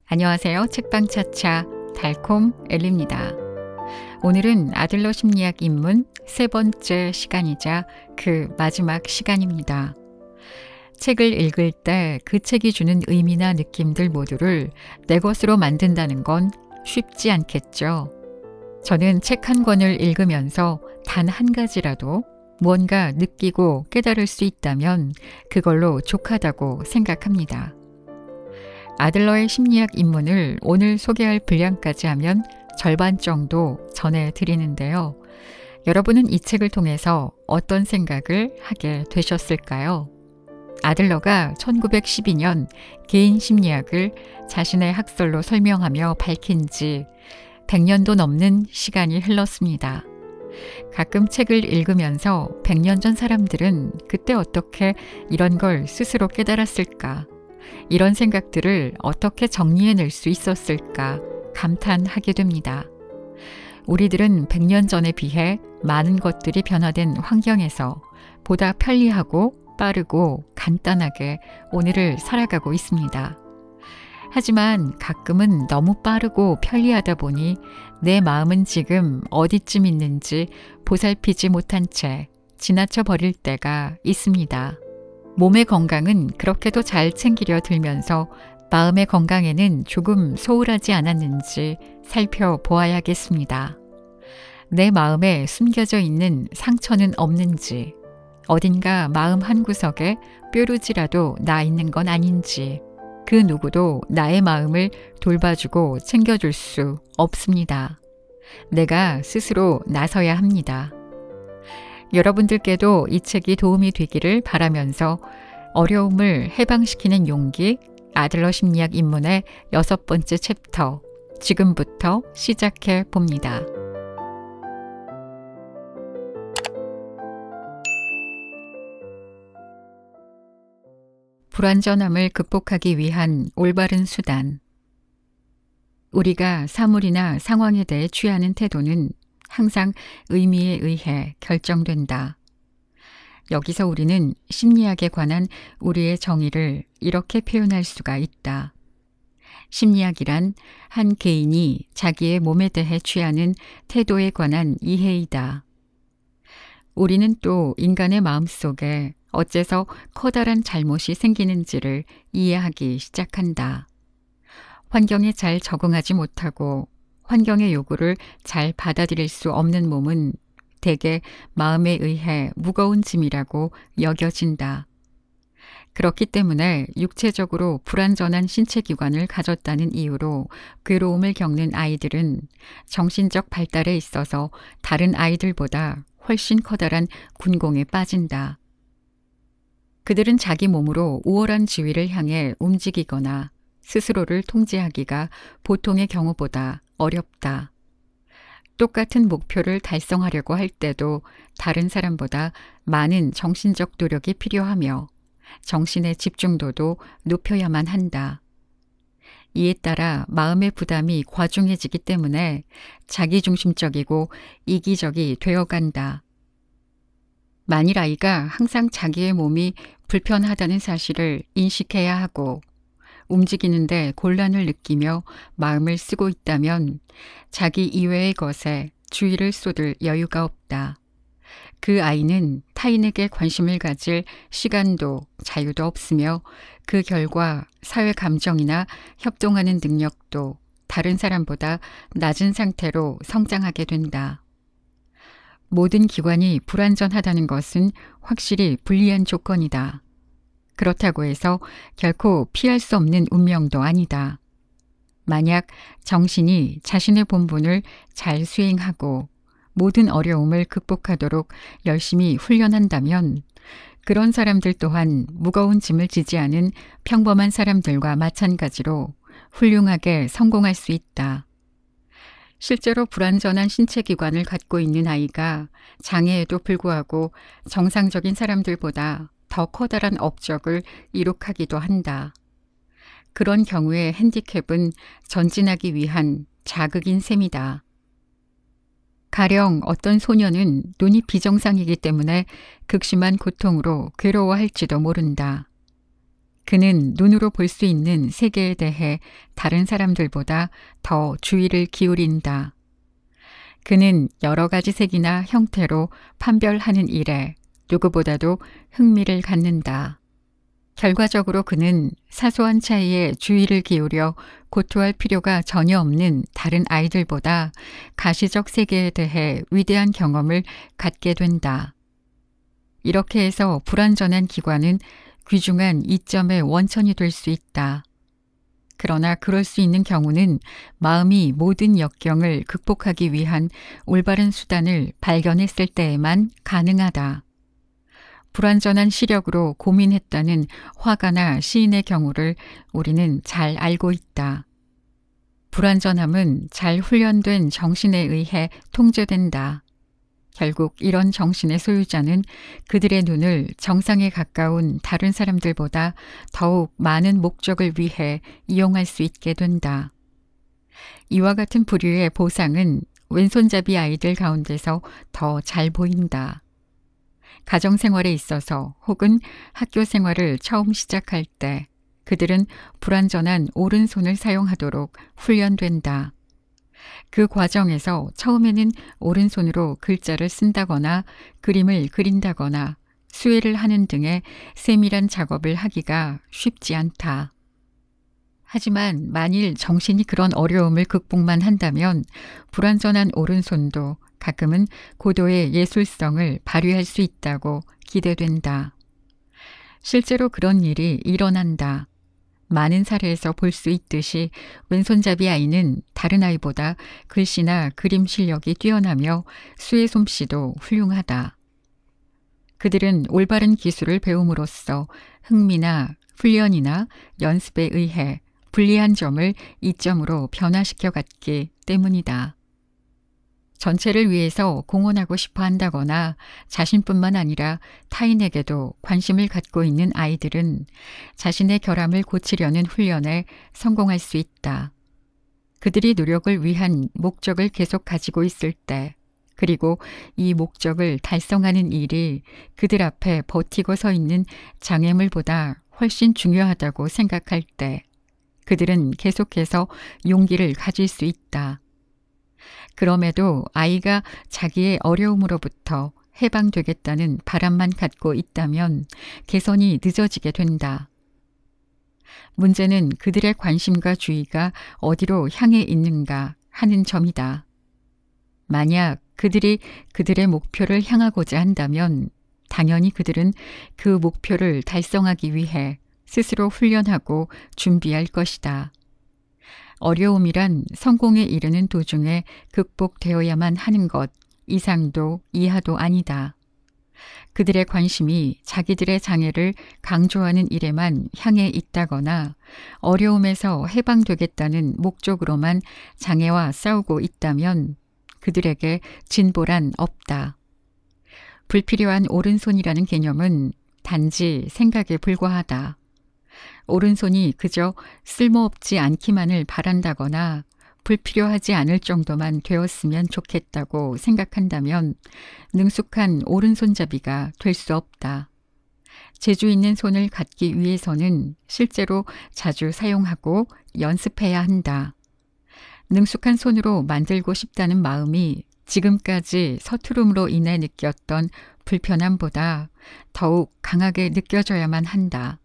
안녕하세요. 책방차차 달콤 엘리입니다. 오늘은 아들러 심리학 입문 세 번째 시간이자 그 마지막 시간입니다. 책을 읽을 때 그 책이 주는 의미나 느낌들 모두를 내 것으로 만든다는 건 쉽지 않겠죠. 저는 책 한 권을 읽으면서 단 한 가지라도 무언가 느끼고 깨달을 수 있다면 그걸로 족하다고 생각합니다. 아들러의 심리학 입문을 오늘 소개할 분량까지 하면 절반 정도 전해드리는데요. 여러분은 이 책을 통해서 어떤 생각을 하게 되셨을까요? 아들러가 1912년 개인 심리학을 자신의 학설로 설명하며 밝힌 지 100년도 넘는 시간이 흘렀습니다. 가끔 책을 읽으면서 100년 전 사람들은 그때 어떻게 이런 걸 스스로 깨달았을까? 이런 생각들을 어떻게 정리해낼 수 있었을까 감탄하게 됩니다. 우리들은 100년 전에 비해 많은 것들이 변화된 환경에서 보다 편리하고 빠르고 간단하게 오늘을 살아가고 있습니다. 하지만 가끔은 너무 빠르고 편리하다 보니 내 마음은 지금 어디쯤 있는지 보살피지 못한 채 지나쳐 버릴 때가 있습니다. 몸의 건강은 그렇게도 잘 챙기려 들면서 마음의 건강에는 조금 소홀하지 않았는지 살펴보아야겠습니다. 내 마음에 숨겨져 있는 상처는 없는지, 어딘가 마음 한구석에 뾰루지라도 나 있는 건 아닌지, 그 누구도 나의 마음을 돌봐주고 챙겨줄 수 없습니다. 내가 스스로 나서야 합니다. 여러분들께도 이 책이 도움이 되기를 바라면서 어려움을 해방시키는 용기, 아들러 심리학 입문의 6번째 챕터, 지금부터 시작해 봅니다. 불완전함을 극복하기 위한 올바른 수단. 우리가 사물이나 상황에 대해 취하는 태도는 항상 의미에 의해 결정된다. 여기서 우리는 심리학에 관한 우리의 정의를 이렇게 표현할 수가 있다. 심리학이란 한 개인이 자기의 몸에 대해 취하는 태도에 관한 이해이다. 우리는 또 인간의 마음속에 어째서 커다란 잘못이 생기는지를 이해하기 시작한다. 환경에 잘 적응하지 못하고 환경의 요구를 잘 받아들일 수 없는 몸은 대개 마음에 의해 무거운 짐이라고 여겨진다. 그렇기 때문에 육체적으로 불완전한 신체기관을 가졌다는 이유로 괴로움을 겪는 아이들은 정신적 발달에 있어서 다른 아이들보다 훨씬 커다란 군공에 빠진다. 그들은 자기 몸으로 우월한 지위를 향해 움직이거나 스스로를 통제하기가 보통의 경우보다 어렵다. 똑같은 목표를 달성하려고 할 때도 다른 사람보다 많은 정신적 노력이 필요하며 정신의 집중도도 높여야만 한다. 이에 따라 마음의 부담이 과중해지기 때문에 자기중심적이고 이기적이 되어간다. 만일 아이가 항상 자기의 몸이 불편하다는 사실을 인식해야 하고 움직이는데 곤란을 느끼며 마음을 쓰고 있다면 자기 이외의 것에 주의를 쏟을 여유가 없다. 그 아이는 타인에게 관심을 가질 시간도 자유도 없으며 그 결과 사회 감정이나 협동하는 능력도 다른 사람보다 낮은 상태로 성장하게 된다. 모든 기관이 불완전하다는 것은 확실히 불리한 조건이다. 그렇다고 해서 결코 피할 수 없는 운명도 아니다. 만약 정신이 자신의 본분을 잘 수행하고 모든 어려움을 극복하도록 열심히 훈련한다면 그런 사람들 또한 무거운 짐을 지지 않은 평범한 사람들과 마찬가지로 훌륭하게 성공할 수 있다. 실제로 불완전한 신체기관을 갖고 있는 아이가 장애에도 불구하고 정상적인 사람들보다 더 커다란 업적을 이룩하기도 한다. 그런 경우에 핸디캡은 전진하기 위한 자극인 셈이다. 가령 어떤 소녀는 눈이 비정상이기 때문에 극심한 고통으로 괴로워할지도 모른다. 그는 눈으로 볼 수 있는 세계에 대해 다른 사람들보다 더 주의를 기울인다. 그는 여러 가지 색이나 형태로 판별하는 일에 누구보다도 흥미를 갖는다. 결과적으로 그는 사소한 차이에 주의를 기울여 고토할 필요가 전혀 없는 다른 아이들보다 가시적 세계에 대해 위대한 경험을 갖게 된다. 이렇게 해서 불완전한 기관은 귀중한 이점의 원천이 될 수 있다. 그러나 그럴 수 있는 경우는 마음이 모든 역경을 극복하기 위한 올바른 수단을 발견했을 때에만 가능하다. 불완전한 시력으로 고민했다는 화가나 시인의 경우를 우리는 잘 알고 있다. 불완전함은 잘 훈련된 정신에 의해 통제된다. 결국 이런 정신의 소유자는 그들의 눈을 정상에 가까운 다른 사람들보다 더욱 많은 목적을 위해 이용할 수 있게 된다. 이와 같은 부류의 보상은 왼손잡이 아이들 가운데서 더 잘 보인다. 가정생활에 있어서 혹은 학교 생활을 처음 시작할 때 그들은 불완전한 오른손을 사용하도록 훈련된다. 그 과정에서 처음에는 오른손으로 글자를 쓴다거나 그림을 그린다거나 수혜를 하는 등의 세밀한 작업을 하기가 쉽지 않다. 하지만 만일 정신이 그런 어려움을 극복만 한다면 불완전한 오른손도 가끔은 고도의 예술성을 발휘할 수 있다고 기대된다. 실제로 그런 일이 일어난다. 많은 사례에서 볼 수 있듯이 왼손잡이 아이는 다른 아이보다 글씨나 그림 실력이 뛰어나며 수의 솜씨도 훌륭하다. 그들은 올바른 기술을 배움으로써 흥미나 훈련이나 연습에 의해 불리한 점을 이점으로 변화시켜 갔기 때문이다. 전체를 위해서 공헌하고 싶어 한다거나 자신뿐만 아니라 타인에게도 관심을 갖고 있는 아이들은 자신의 결함을 고치려는 훈련에 성공할 수 있다. 그들이 노력을 위한 목적을 계속 가지고 있을 때, 그리고 이 목적을 달성하는 일이 그들 앞에 버티고 서 있는 장애물보다 훨씬 중요하다고 생각할 때, 그들은 계속해서 용기를 가질 수 있다. 그럼에도 아이가 자기의 어려움으로부터 해방되겠다는 바람만 갖고 있다면 개선이 늦어지게 된다. 문제는 그들의 관심과 주의가 어디로 향해 있는가 하는 점이다. 만약 그들이 그들의 목표를 향하고자 한다면 당연히 그들은 그 목표를 달성하기 위해 스스로 훈련하고 준비할 것이다. 어려움이란 성공에 이르는 도중에 극복되어야만 하는 것 이상도 이하도 아니다. 그들의 관심이 자기들의 장애를 강조하는 일에만 향해 있다거나 어려움에서 해방되겠다는 목적으로만 장애와 싸우고 있다면 그들에게 진보란 없다. 불필요한 오른손이라는 개념은 단지 생각에 불과하다. 오른손이 그저 쓸모없지 않기만을 바란다거나 불필요하지 않을 정도만 되었으면 좋겠다고 생각한다면 능숙한 오른손잡이가 될 수 없다. 재주 있는 손을 갖기 위해서는 실제로 자주 사용하고 연습해야 한다. 능숙한 손으로 만들고 싶다는 마음이 지금까지 서투름으로 인해 느꼈던 불편함보다 더욱 강하게 느껴져야만 한다.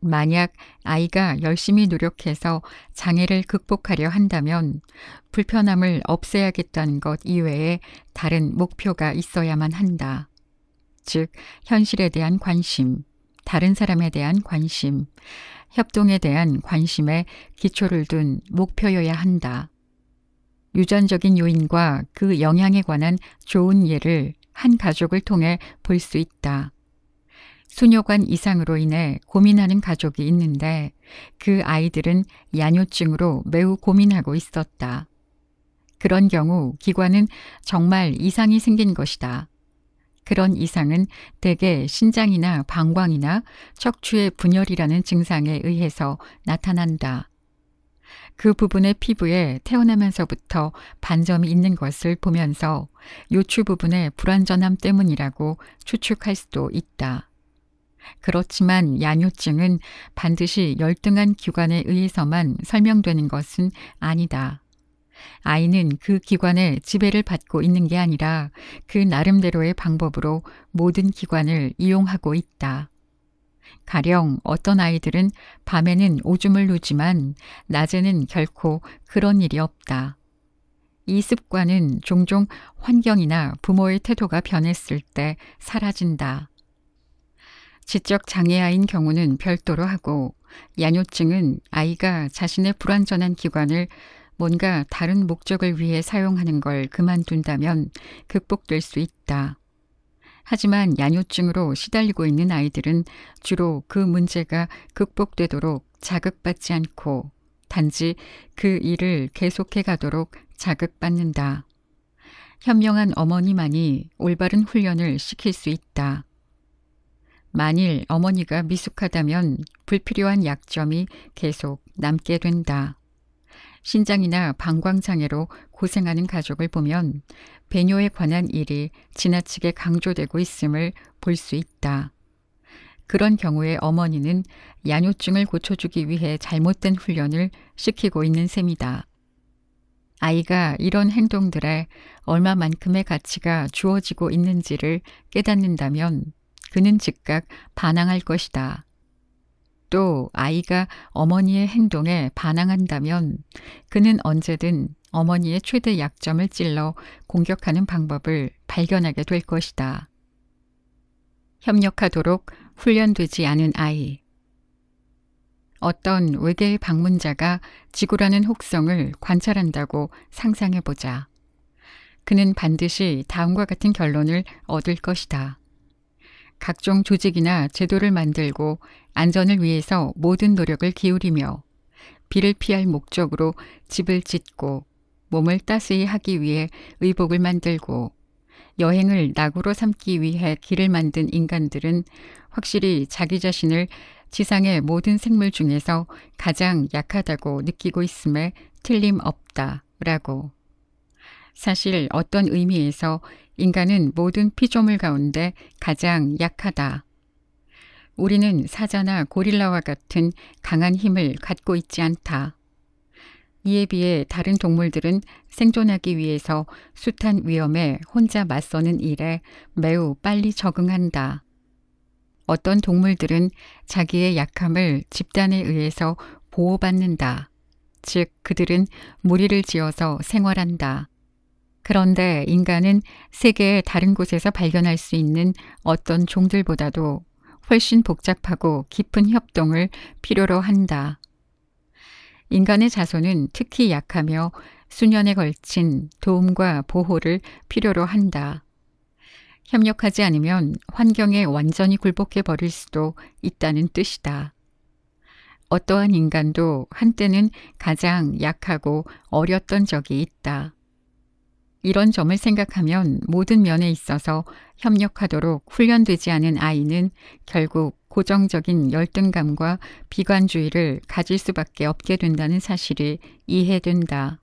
만약 아이가 열심히 노력해서 장애를 극복하려 한다면 불편함을 없애야겠다는 것 이외에 다른 목표가 있어야만 한다. 즉, 현실에 대한 관심, 다른 사람에 대한 관심, 협동에 대한 관심에 기초를 둔 목표여야 한다. 유전적인 요인과 그 영향에 관한 좋은 예를 한 가족을 통해 볼 수 있다. 수녀관 이상으로 인해 고민하는 가족이 있는데 그 아이들은 야뇨증으로 매우 고민하고 있었다. 그런 경우 기관은 정말 이상이 생긴 것이다. 그런 이상은 대개 신장이나 방광이나 척추의 분열이라는 증상에 의해서 나타난다. 그 부분의 피부에 태어나면서부터 반점이 있는 것을 보면서 요추 부분의 불완전함 때문이라고 추측할 수도 있다. 그렇지만 야뇨증은 반드시 열등한 기관에 의해서만 설명되는 것은 아니다. 아이는 그 기관의 지배를 받고 있는 게 아니라 그 나름대로의 방법으로 모든 기관을 이용하고 있다. 가령 어떤 아이들은 밤에는 오줌을 누지만 낮에는 결코 그런 일이 없다. 이 습관은 종종 환경이나 부모의 태도가 변했을 때 사라진다. 지적 장애아인 경우는 별도로 하고 야뇨증은 아이가 자신의 불완전한 기관을 뭔가 다른 목적을 위해 사용하는 걸 그만둔다면 극복될 수 있다. 하지만 야뇨증으로 시달리고 있는 아이들은 주로 그 문제가 극복되도록 자극받지 않고 단지 그 일을 계속해 가도록 자극받는다. 현명한 어머니만이 올바른 훈련을 시킬 수 있다. 만일 어머니가 미숙하다면 불필요한 약점이 계속 남게 된다. 신장이나 방광장애로 고생하는 가족을 보면 배뇨에 관한 일이 지나치게 강조되고 있음을 볼 수 있다. 그런 경우에 어머니는 야뇨증을 고쳐주기 위해 잘못된 훈련을 시키고 있는 셈이다. 아이가 이런 행동들에 얼마만큼의 가치가 주어지고 있는지를 깨닫는다면 그는 즉각 반항할 것이다. 또 아이가 어머니의 행동에 반항한다면 그는 언제든 어머니의 최대 약점을 찔러 공격하는 방법을 발견하게 될 것이다. 협력하도록 훈련되지 않은 아이. 어떤 외계의 방문자가 지구라는 혹성을 관찰한다고 상상해보자. 그는 반드시 다음과 같은 결론을 얻을 것이다. 각종 조직이나 제도를 만들고 안전을 위해서 모든 노력을 기울이며 비를 피할 목적으로 집을 짓고 몸을 따스히 하기 위해 의복을 만들고 여행을 낙으로 삼기 위해 길을 만든 인간들은 확실히 자기 자신을 지상의 모든 생물 중에서 가장 약하다고 느끼고 있음에 틀림없다라고. 사실 어떤 의미에서 인간은 모든 피조물 가운데 가장 약하다. 우리는 사자나 고릴라와 같은 강한 힘을 갖고 있지 않다. 이에 비해 다른 동물들은 생존하기 위해서 숱한 위험에 혼자 맞서는 일에 매우 빨리 적응한다. 어떤 동물들은 자기의 약함을 집단에 의해서 보호받는다. 즉, 그들은 무리를 지어서 생활한다. 그런데 인간은 세계의 다른 곳에서 발견할 수 있는 어떤 종들보다도 훨씬 복잡하고 깊은 협동을 필요로 한다. 인간의 자손은 특히 약하며 수년에 걸친 도움과 보호를 필요로 한다. 협력하지 않으면 환경에 완전히 굴복해 버릴 수도 있다는 뜻이다. 어떠한 인간도 한때는 가장 약하고 어렸던 적이 있다. 이런 점을 생각하면 모든 면에 있어서 협력하도록 훈련되지 않은 아이는 결국 고정적인 열등감과 비관주의를 가질 수밖에 없게 된다는 사실이 이해된다.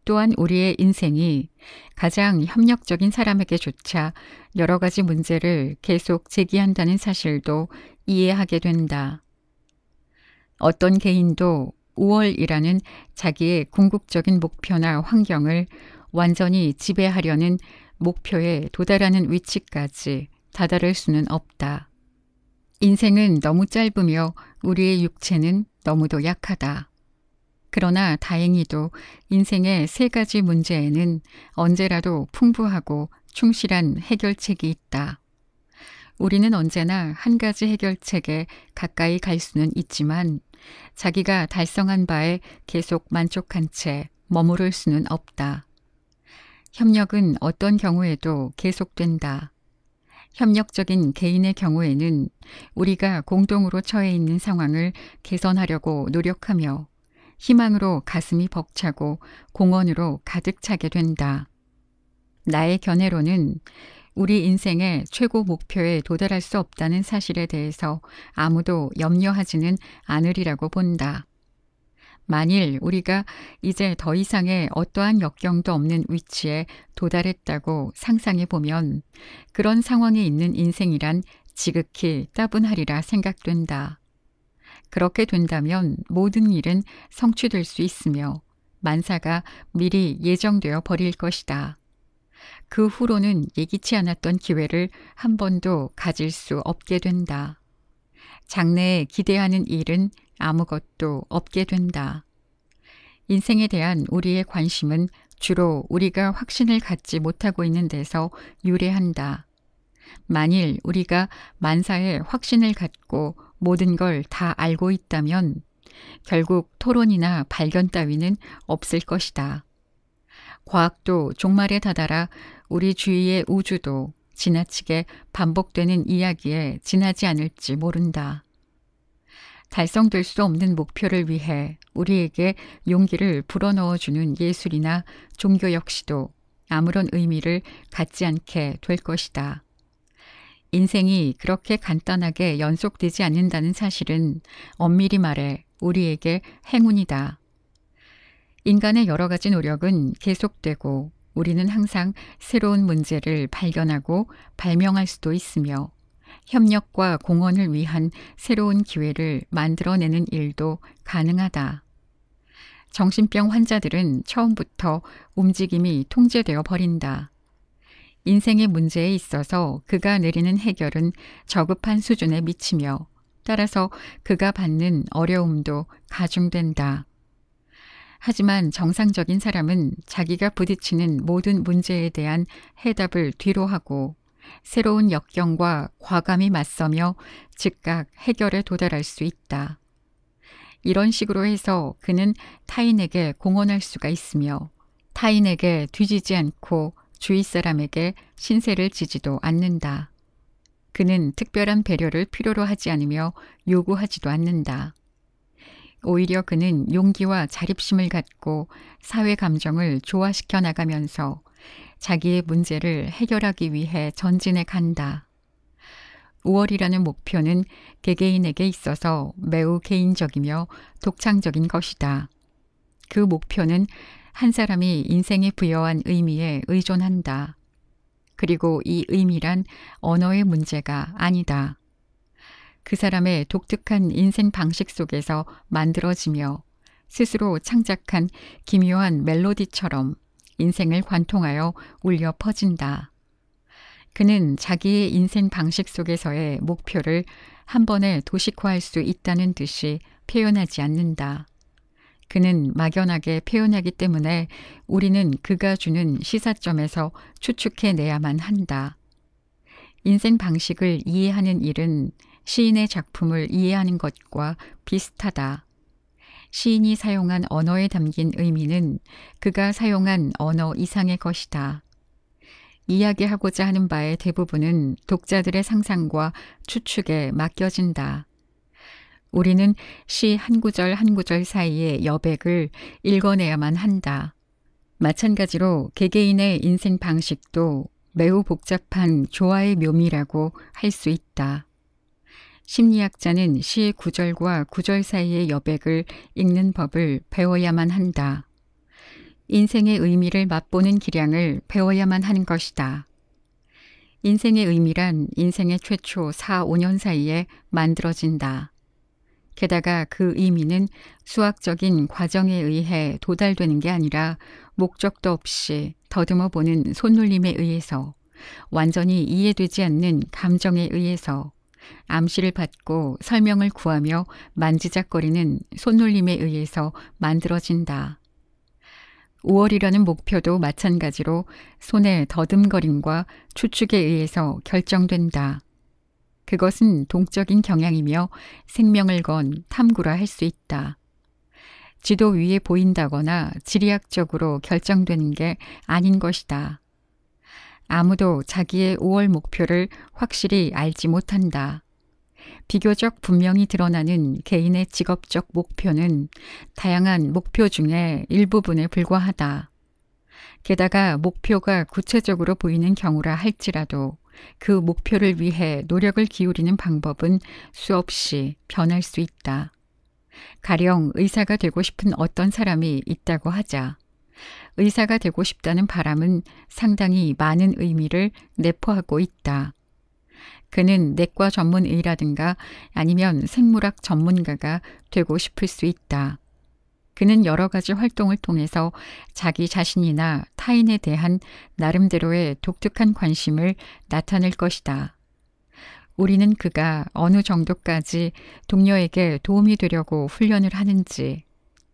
또한 우리의 인생이 가장 협력적인 사람에게조차 여러 가지 문제를 계속 제기한다는 사실도 이해하게 된다. 어떤 개인도 우월이라는 자기의 궁극적인 목표나 환경을 완전히 지배하려는 목표에 도달하는 위치까지 다다를 수는 없다. 인생은 너무 짧으며 우리의 육체는 너무도 약하다. 그러나 다행히도 인생의 세 가지 문제에는 언제라도 풍부하고 충실한 해결책이 있다. 우리는 언제나 한 가지 해결책에 가까이 갈 수는 있지만 자기가 달성한 바에 계속 만족한 채 머무를 수는 없다. 협력은 어떤 경우에도 계속된다. 협력적인 개인의 경우에는 우리가 공동으로 처해 있는 상황을 개선하려고 노력하며 희망으로 가슴이 벅차고 공헌으로 가득 차게 된다. 나의 견해로는 우리 인생의 최고 목표에 도달할 수 없다는 사실에 대해서 아무도 염려하지는 않으리라고 본다. 만일 우리가 이제 더 이상의 어떠한 역경도 없는 위치에 도달했다고 상상해 보면 그런 상황에 있는 인생이란 지극히 따분하리라 생각된다. 그렇게 된다면 모든 일은 성취될 수 있으며 만사가 미리 예정되어 버릴 것이다. 그 후로는 예기치 않았던 기회를 한 번도 가질 수 없게 된다. 장래에 기대하는 일은 아무것도 없게 된다. 인생에 대한 우리의 관심은 주로 우리가 확신을 갖지 못하고 있는 데서 유래한다. 만일 우리가 만사에 확신을 갖고 모든 걸 다 알고 있다면 결국 토론이나 발견 따위는 없을 것이다. 과학도 종말에 다다라 우리 주위의 우주도 지나치게 반복되는 이야기에 지나지 않을지 모른다. 달성될 수 없는 목표를 위해 우리에게 용기를 불어넣어주는 예술이나 종교 역시도 아무런 의미를 갖지 않게 될 것이다. 인생이 그렇게 간단하게 연속되지 않는다는 사실은 엄밀히 말해 우리에게 행운이다. 인간의 여러 가지 노력은 계속되고 우리는 항상 새로운 문제를 발견하고 발명할 수도 있으며 협력과 공헌을 위한 새로운 기회를 만들어내는 일도 가능하다. 정신병 환자들은 처음부터 움직임이 통제되어 버린다. 인생의 문제에 있어서 그가 내리는 해결은 저급한 수준에 미치며 따라서 그가 받는 어려움도 가중된다. 하지만 정상적인 사람은 자기가 부딪히는 모든 문제에 대한 해답을 뒤로하고 새로운 역경과 과감히 맞서며 즉각 해결에 도달할 수 있다. 이런 식으로 해서 그는 타인에게 공헌할 수가 있으며 타인에게 뒤지지 않고 주위 사람에게 신세를 지지도 않는다. 그는 특별한 배려를 필요로 하지 않으며 요구하지도 않는다. 오히려 그는 용기와 자립심을 갖고 사회 감정을 조화시켜 나가면서 자기의 문제를 해결하기 위해 전진해 간다. 5월이라는 목표는 개개인에게 있어서 매우 개인적이며 독창적인 것이다. 그 목표는 한 사람이 인생에 부여한 의미에 의존한다. 그리고 이 의미란 언어의 문제가 아니다. 그 사람의 독특한 인생 방식 속에서 만들어지며 스스로 창작한 기묘한 멜로디처럼 인생을 관통하여 울려 퍼진다. 그는 자기의 인생 방식 속에서의 목표를 한 번에 도식화할 수 있다는 듯이 표현하지 않는다. 그는 막연하게 표현하기 때문에 우리는 그가 주는 시사점에서 추측해내야만 한다. 인생 방식을 이해하는 일은 시인의 작품을 이해하는 것과 비슷하다. 시인이 사용한 언어에 담긴 의미는 그가 사용한 언어 이상의 것이다. 이야기하고자 하는 바의 대부분은 독자들의 상상과 추측에 맡겨진다. 우리는 시 한 구절 한 구절 사이의 여백을 읽어내야만 한다. 마찬가지로 개개인의 인생 방식도 매우 복잡한 조화의 묘미라고 할 수 있다. 심리학자는 시의 구절과 구절 사이의 여백을 읽는 법을 배워야만 한다. 인생의 의미를 맛보는 기량을 배워야만 하는 것이다. 인생의 의미란 인생의 최초 4, 5년 사이에 만들어진다. 게다가 그 의미는 수학적인 과정에 의해 도달되는 게 아니라 목적도 없이 더듬어 보는 손놀림에 의해서 완전히 이해되지 않는 감정에 의해서 암시를 받고 설명을 구하며 만지작거리는 손놀림에 의해서 만들어진다. 5월이라는 목표도 마찬가지로 손의 더듬거림과 추측에 의해서 결정된다. 그것은 동적인 경향이며 생명을 건 탐구라 할 수 있다. 지도 위에 보인다거나 지리학적으로 결정되는 게 아닌 것이다. 아무도 자기의 5월 목표를 확실히 알지 못한다. 비교적 분명히 드러나는 개인의 직업적 목표는 다양한 목표 중에 일부분에 불과하다. 게다가 목표가 구체적으로 보이는 경우라 할지라도 그 목표를 위해 노력을 기울이는 방법은 수없이 변할 수 있다. 가령 의사가 되고 싶은 어떤 사람이 있다고 하자. 의사가 되고 싶다는 바람은 상당히 많은 의미를 내포하고 있다. 그는 내과 전문의라든가 아니면 생물학 전문가가 되고 싶을 수 있다. 그는 여러 가지 활동을 통해서 자기 자신이나 타인에 대한 나름대로의 독특한 관심을 나타낼 것이다. 우리는 그가 어느 정도까지 동료에게 도움이 되려고 훈련을 하는지,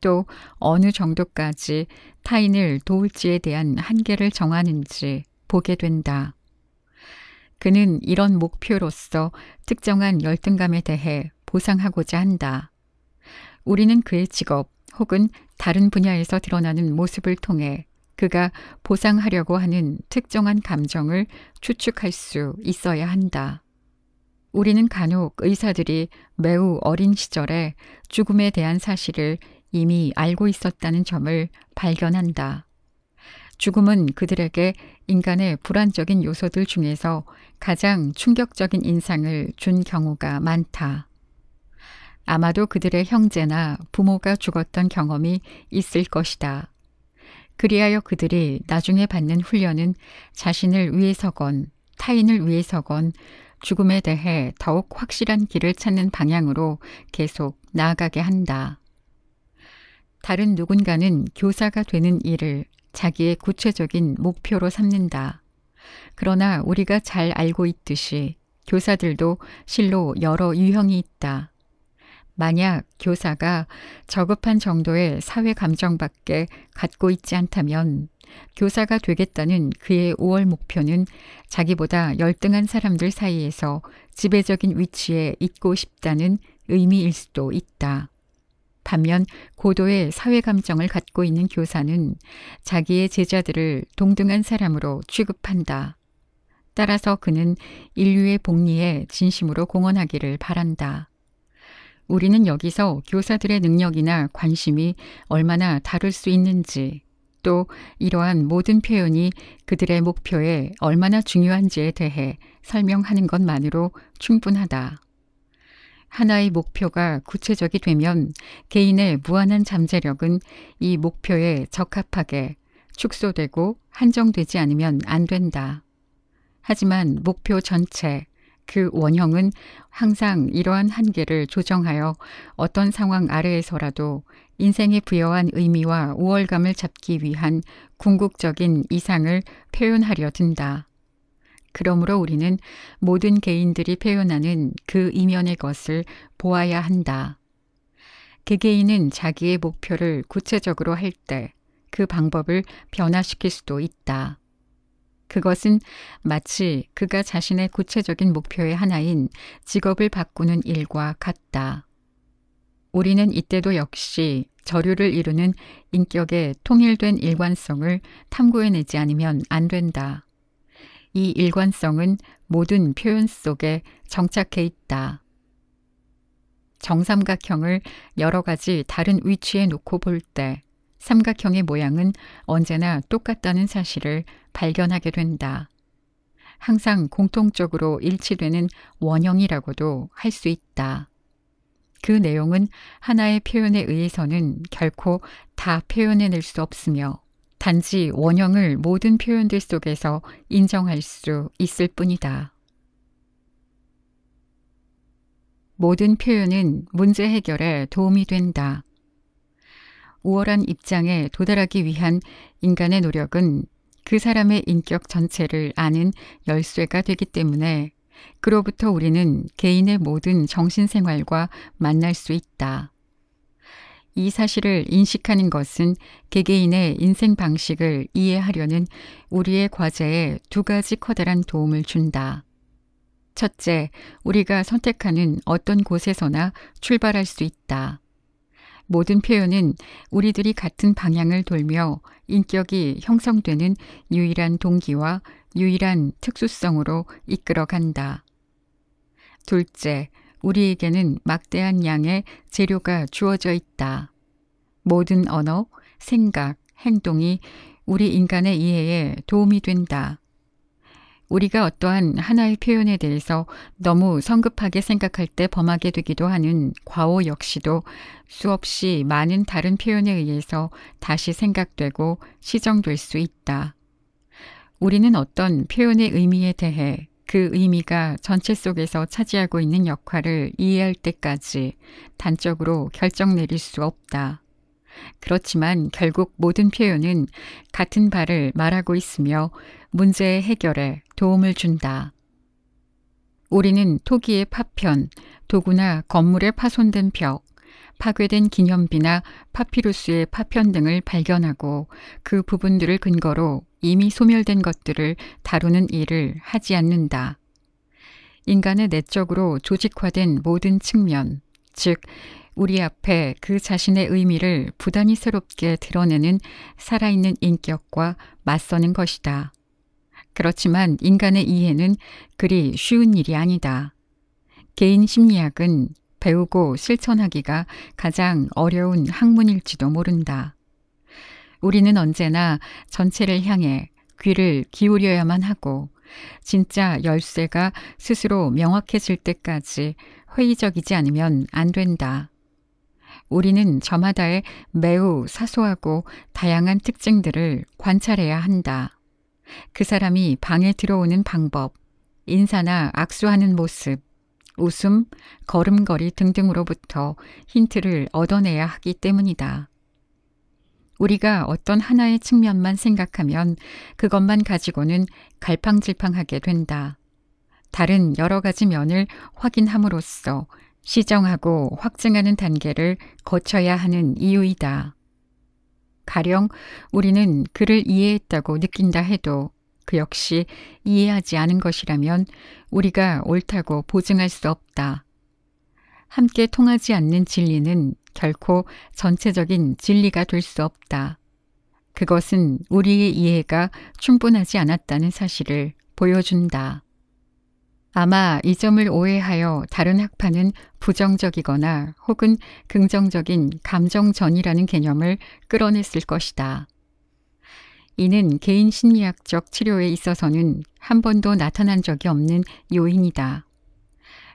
또 어느 정도까지 타인을 도울지에 대한 한계를 정하는지 보게 된다. 그는 이런 목표로서 특정한 열등감에 대해 보상하고자 한다. 우리는 그의 직업 혹은 다른 분야에서 드러나는 모습을 통해 그가 보상하려고 하는 특정한 감정을 추측할 수 있어야 한다. 우리는 간혹 의사들이 매우 어린 시절에 죽음에 대한 사실을 이미 알고 있었다는 점을 발견한다. 죽음은 그들에게 인간의 불안적인 요소들 중에서 가장 충격적인 인상을 준 경우가 많다. 아마도 그들의 형제나 부모가 죽었던 경험이 있을 것이다. 그리하여 그들이 나중에 받는 훈련은 자신을 위해서건 타인을 위해서건 죽음에 대해 더욱 확실한 길을 찾는 방향으로 계속 나아가게 한다. 다른 누군가는 교사가 되는 일을 자기의 구체적인 목표로 삼는다. 그러나 우리가 잘 알고 있듯이 교사들도 실로 여러 유형이 있다. 만약 교사가 저급한 정도의 사회 감정밖에 갖고 있지 않다면 교사가 되겠다는 그의 5월 목표는 자기보다 열등한 사람들 사이에서 지배적인 위치에 있고 싶다는 의미일 수도 있다. 반면 고도의 사회 감정을 갖고 있는 교사는 자기의 제자들을 동등한 사람으로 취급한다. 따라서 그는 인류의 복리에 진심으로 공헌하기를 바란다. 우리는 여기서 교사들의 능력이나 관심이 얼마나 다를 수 있는지, 또 이러한 모든 표현이 그들의 목표에 얼마나 중요한지에 대해 설명하는 것만으로 충분하다. 하나의 목표가 구체적이 되면 개인의 무한한 잠재력은 이 목표에 적합하게 축소되고 한정되지 않으면 안 된다. 하지만 목표 전체, 그 원형은 항상 이러한 한계를 조정하여 어떤 상황 아래에서라도 인생에 부여한 의미와 우월감을 잡기 위한 궁극적인 이상을 표현하려 든다. 그러므로 우리는 모든 개인들이 표현하는 그 이면의 것을 보아야 한다. 개개인은 자기의 목표를 구체적으로 할 때 그 방법을 변화시킬 수도 있다. 그것은 마치 그가 자신의 구체적인 목표의 하나인 직업을 바꾸는 일과 같다. 우리는 이때도 역시 저류를 이루는 인격의 통일된 일관성을 탐구해내지 않으면 안 된다. 이 일관성은 모든 표현 속에 정착해 있다. 정삼각형을 여러 가지 다른 위치에 놓고 볼 때 삼각형의 모양은 언제나 똑같다는 사실을 발견하게 된다. 항상 공통적으로 일치되는 원형이라고도 할 수 있다. 그 내용은 하나의 표현에 의해서는 결코 다 표현해낼 수 없으며 단지 원형을 모든 표현들 속에서 인정할 수 있을 뿐이다. 모든 표현은 문제 해결에 도움이 된다. 우월한 입장에 도달하기 위한 인간의 노력은 그 사람의 인격 전체를 아는 열쇠가 되기 때문에 그로부터 우리는 개인의 모든 정신생활과 만날 수 있다. 이 사실을 인식하는 것은 개개인의 인생 방식을 이해하려는 우리의 과제에 두 가지 커다란 도움을 준다. 첫째, 우리가 선택하는 어떤 곳에서나 출발할 수 있다. 모든 표현은 우리들이 같은 방향을 돌며 인격이 형성되는 유일한 동기와 유일한 특수성으로 이끌어간다. 둘째, 우리에게는 막대한 양의 재료가 주어져 있다. 모든 언어, 생각, 행동이 우리 인간의 이해에 도움이 된다. 우리가 어떠한 하나의 표현에 대해서 너무 성급하게 생각할 때 범하게 되기도 하는 과오 역시도 수없이 많은 다른 표현에 의해서 다시 생각되고 시정될 수 있다. 우리는 어떤 표현의 의미에 대해 그 의미가 전체 속에서 차지하고 있는 역할을 이해할 때까지 단적으로 결정 내릴 수 없다. 그렇지만 결국 모든 표현은 같은 바를 말하고 있으며 문제의 해결에 도움을 준다. 우리는 토기의 파편, 도구나 건물에 파손된 벽, 파괴된 기념비나 파피루스의 파편 등을 발견하고 그 부분들을 근거로 이미 소멸된 것들을 다루는 일을 하지 않는다. 인간의 내적으로 조직화된 모든 측면, 즉 우리 앞에 그 자신의 의미를 부단히 새롭게 드러내는 살아있는 인격과 맞서는 것이다. 그렇지만 인간의 이해는 그리 쉬운 일이 아니다. 개인 심리학은 배우고 실천하기가 가장 어려운 학문일지도 모른다. 우리는 언제나 전체를 향해 귀를 기울여야만 하고 진짜 열쇠가 스스로 명확해질 때까지 회의적이지 않으면 안 된다. 우리는 저마다의 매우 사소하고 다양한 특징들을 관찰해야 한다. 그 사람이 방에 들어오는 방법, 인사나 악수하는 모습, 웃음, 걸음걸이 등등으로부터 힌트를 얻어내야 하기 때문이다. 우리가 어떤 하나의 측면만 생각하면 그것만 가지고는 갈팡질팡하게 된다. 다른 여러 가지 면을 확인함으로써 시정하고 확증하는 단계를 거쳐야 하는 이유이다. 가령 우리는 그를 이해했다고 느낀다 해도 그 역시 이해하지 않은 것이라면 우리가 옳다고 보증할 수 없다. 함께 통하지 않는 진리는 결코 전체적인 진리가 될 수 없다. 그것은 우리의 이해가 충분하지 않았다는 사실을 보여준다. 아마 이 점을 오해하여 다른 학파는 부정적이거나 혹은 긍정적인 감정전이라는 개념을 끌어냈을 것이다. 이는 개인 심리학적 치료에 있어서는 한 번도 나타난 적이 없는 요인이다.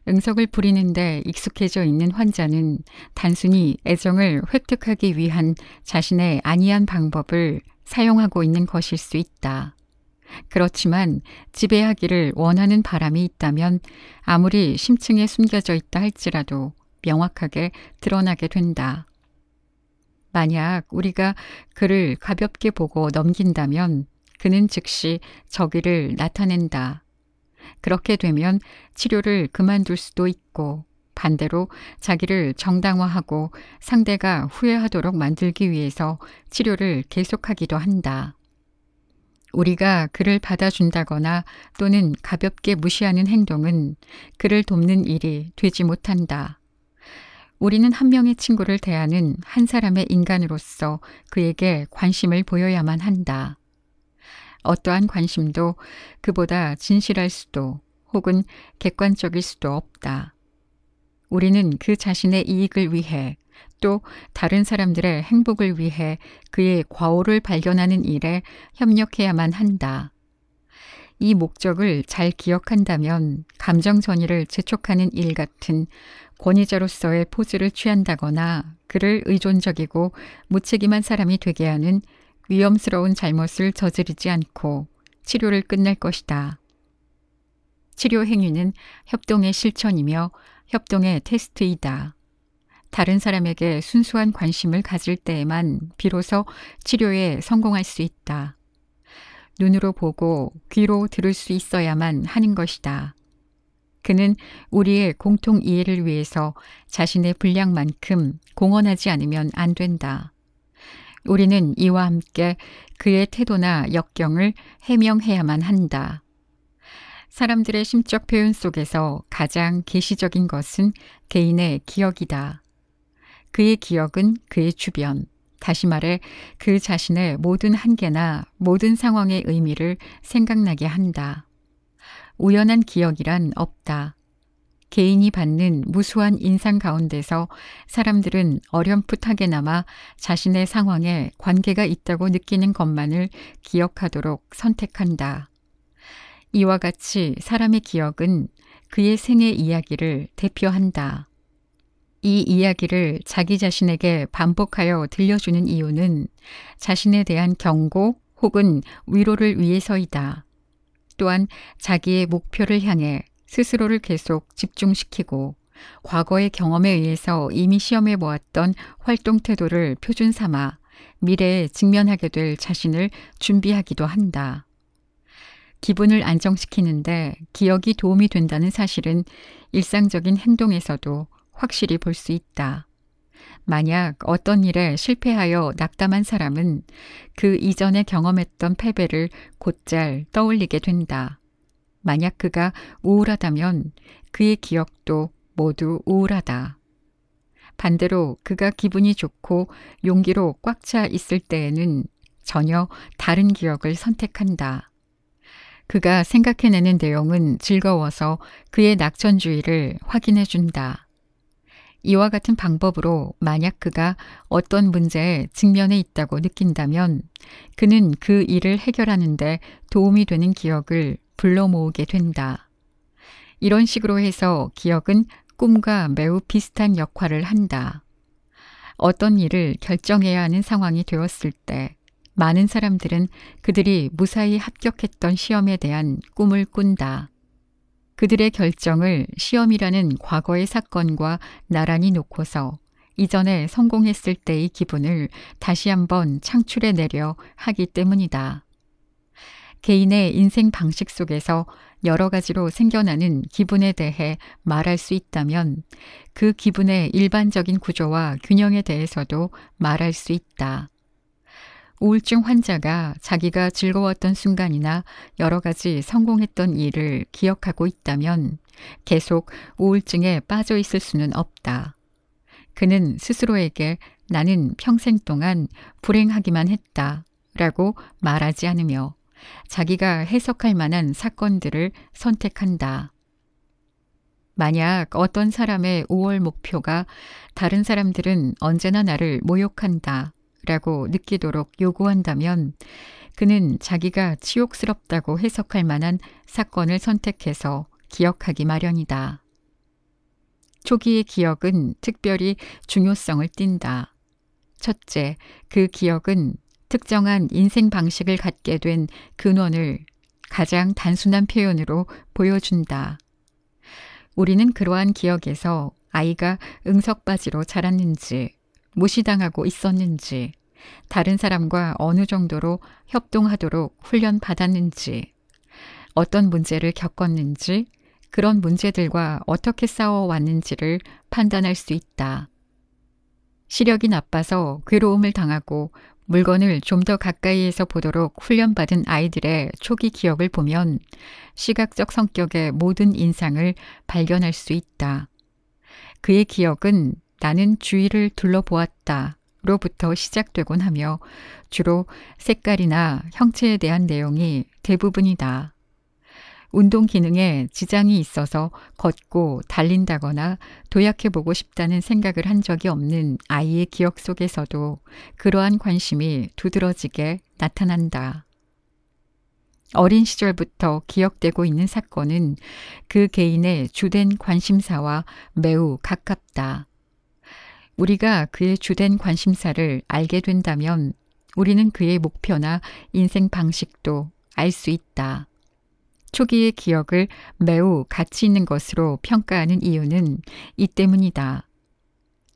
응석을 부리는데 익숙해져 있는 환자는 단순히 애정을 획득하기 위한 자신의 안이한 방법을 사용하고 있는 것일 수 있다. 그렇지만 지배하기를 원하는 바람이 있다면 아무리 심층에 숨겨져 있다 할지라도 명확하게 드러나게 된다. 만약 우리가 그를 가볍게 보고 넘긴다면 그는 즉시 저기를 나타낸다. 그렇게 되면 치료를 그만둘 수도 있고 반대로 자기를 정당화하고 상대가 후회하도록 만들기 위해서 치료를 계속하기도 한다. 우리가 그를 받아준다거나 또는 가볍게 무시하는 행동은 그를 돕는 일이 되지 못한다. 우리는 한 명의 친구를 대하는 한 사람의 인간으로서 그에게 관심을 보여야만 한다. 어떠한 관심도 그보다 진실할 수도 혹은 객관적일 수도 없다. 우리는 그 자신의 이익을 위해 또 다른 사람들의 행복을 위해 그의 과오를 발견하는 일에 협력해야만 한다. 이 목적을 잘 기억한다면 감정전이를 재촉하는 일 같은 권위자로서의 포즈를 취한다거나 그를 의존적이고 무책임한 사람이 되게 하는 위험스러운 잘못을 저지르지 않고 치료를 끝낼 것이다. 치료 행위는 협동의 실천이며 협동의 테스트이다. 다른 사람에게 순수한 관심을 가질 때에만 비로소 치료에 성공할 수 있다. 눈으로 보고 귀로 들을 수 있어야만 하는 것이다. 그는 우리의 공통 이해를 위해서 자신의 분량만큼 공헌하지 않으면 안 된다. 우리는 이와 함께 그의 태도나 역경을 해명해야만 한다. 사람들의 심적 표현 속에서 가장 계시적인 것은 개인의 기억이다. 그의 기억은 그의 주변, 다시 말해 그 자신의 모든 한계나 모든 상황의 의미를 생각나게 한다. 우연한 기억이란 없다. 개인이 받는 무수한 인상 가운데서 사람들은 어렴풋하게나마 자신의 상황에 관계가 있다고 느끼는 것만을 기억하도록 선택한다. 이와 같이 사람의 기억은 그의 생애 이야기를 대표한다. 이 이야기를 자기 자신에게 반복하여 들려주는 이유는 자신에 대한 경고 혹은 위로를 위해서이다. 또한 자기의 목표를 향해 스스로를 계속 집중시키고 과거의 경험에 의해서 이미 시험해 보았던 활동 태도를 표준 삼아 미래에 직면하게 될 자신을 준비하기도 한다. 기분을 안정시키는데 기억이 도움이 된다는 사실은 일상적인 행동에서도 확실히 볼 수 있다. 만약 어떤 일에 실패하여 낙담한 사람은 그 이전에 경험했던 패배를 곧잘 떠올리게 된다. 만약 그가 우울하다면 그의 기억도 모두 우울하다. 반대로 그가 기분이 좋고 용기로 꽉 차 있을 때에는 전혀 다른 기억을 선택한다. 그가 생각해내는 내용은 즐거워서 그의 낙천주의를 확인해 준다. 이와 같은 방법으로 만약 그가 어떤 문제에 직면해 있다고 느낀다면 그는 그 일을 해결하는 데 도움이 되는 기억을 불러 모으게 된다. 이런 식으로 해서 기억은 꿈과 매우 비슷한 역할을 한다. 어떤 일을 결정해야 하는 상황이 되었을 때 많은 사람들은 그들이 무사히 합격했던 시험에 대한 꿈을 꾼다. 그들의 결정을 시험이라는 과거의 사건과 나란히 놓고서 이전에 성공했을 때의 기분을 다시 한번 창출해내려 하기 때문이다. 개인의 인생 방식 속에서 여러 가지로 생겨나는 기분에 대해 말할 수 있다면 그 기분의 일반적인 구조와 균형에 대해서도 말할 수 있다. 우울증 환자가 자기가 즐거웠던 순간이나 여러 가지 성공했던 일을 기억하고 있다면 계속 우울증에 빠져 있을 수는 없다. 그는 스스로에게 나는 평생 동안 불행하기만 했다 라고 말하지 않으며 자기가 해석할 만한 사건들을 선택한다. 만약 어떤 사람의 5월 목표가 다른 사람들은 언제나 나를 모욕한다 라고 느끼도록 요구한다면 그는 자기가 치욕스럽다고 해석할 만한 사건을 선택해서 기억하기 마련이다. 초기의 기억은 특별히 중요성을 띈다. 첫째, 그 기억은 특정한 인생 방식을 갖게 된 근원을 가장 단순한 표현으로 보여준다. 우리는 그러한 기억에서 아이가 응석바지로 자랐는지, 무시당하고 있었는지, 다른 사람과 어느 정도로 협동하도록 훈련받았는지, 어떤 문제를 겪었는지, 그런 문제들과 어떻게 싸워왔는지를 판단할 수 있다. 시력이 나빠서 괴로움을 당하고 물건을 좀 더 가까이에서 보도록 훈련받은 아이들의 초기 기억을 보면 시각적 성격의 모든 인상을 발견할 수 있다. 그의 기억은 나는 주위를 둘러보았다 로부터 시작되곤 하며 주로 색깔이나 형체에 대한 내용이 대부분이다. 운동 기능에 지장이 있어서 걷고 달린다거나 도약해보고 싶다는 생각을 한 적이 없는 아이의 기억 속에서도 그러한 관심이 두드러지게 나타난다. 어린 시절부터 기억되고 있는 사건은 그 개인의 주된 관심사와 매우 가깝다. 우리가 그의 주된 관심사를 알게 된다면 우리는 그의 목표나 인생 방식도 알 수 있다. 초기의 기억을 매우 가치 있는 것으로 평가하는 이유는 이 때문이다.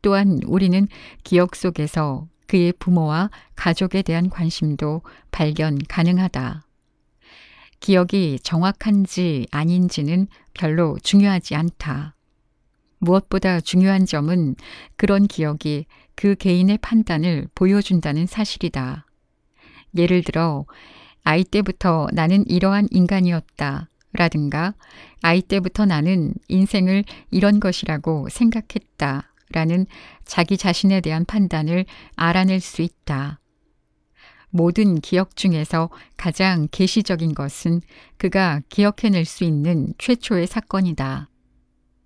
또한 우리는 기억 속에서 그의 부모와 가족에 대한 관심도 발견 가능하다. 기억이 정확한지 아닌지는 별로 중요하지 않다. 무엇보다 중요한 점은 그런 기억이 그 개인의 판단을 보여준다는 사실이다. 예를 들어 아이 때부터 나는 이러한 인간이었다 라든가 아이 때부터 나는 인생을 이런 것이라고 생각했다 라는 자기 자신에 대한 판단을 알아낼 수 있다. 모든 기억 중에서 가장 계시적인 것은 그가 기억해낼 수 있는 최초의 사건이다.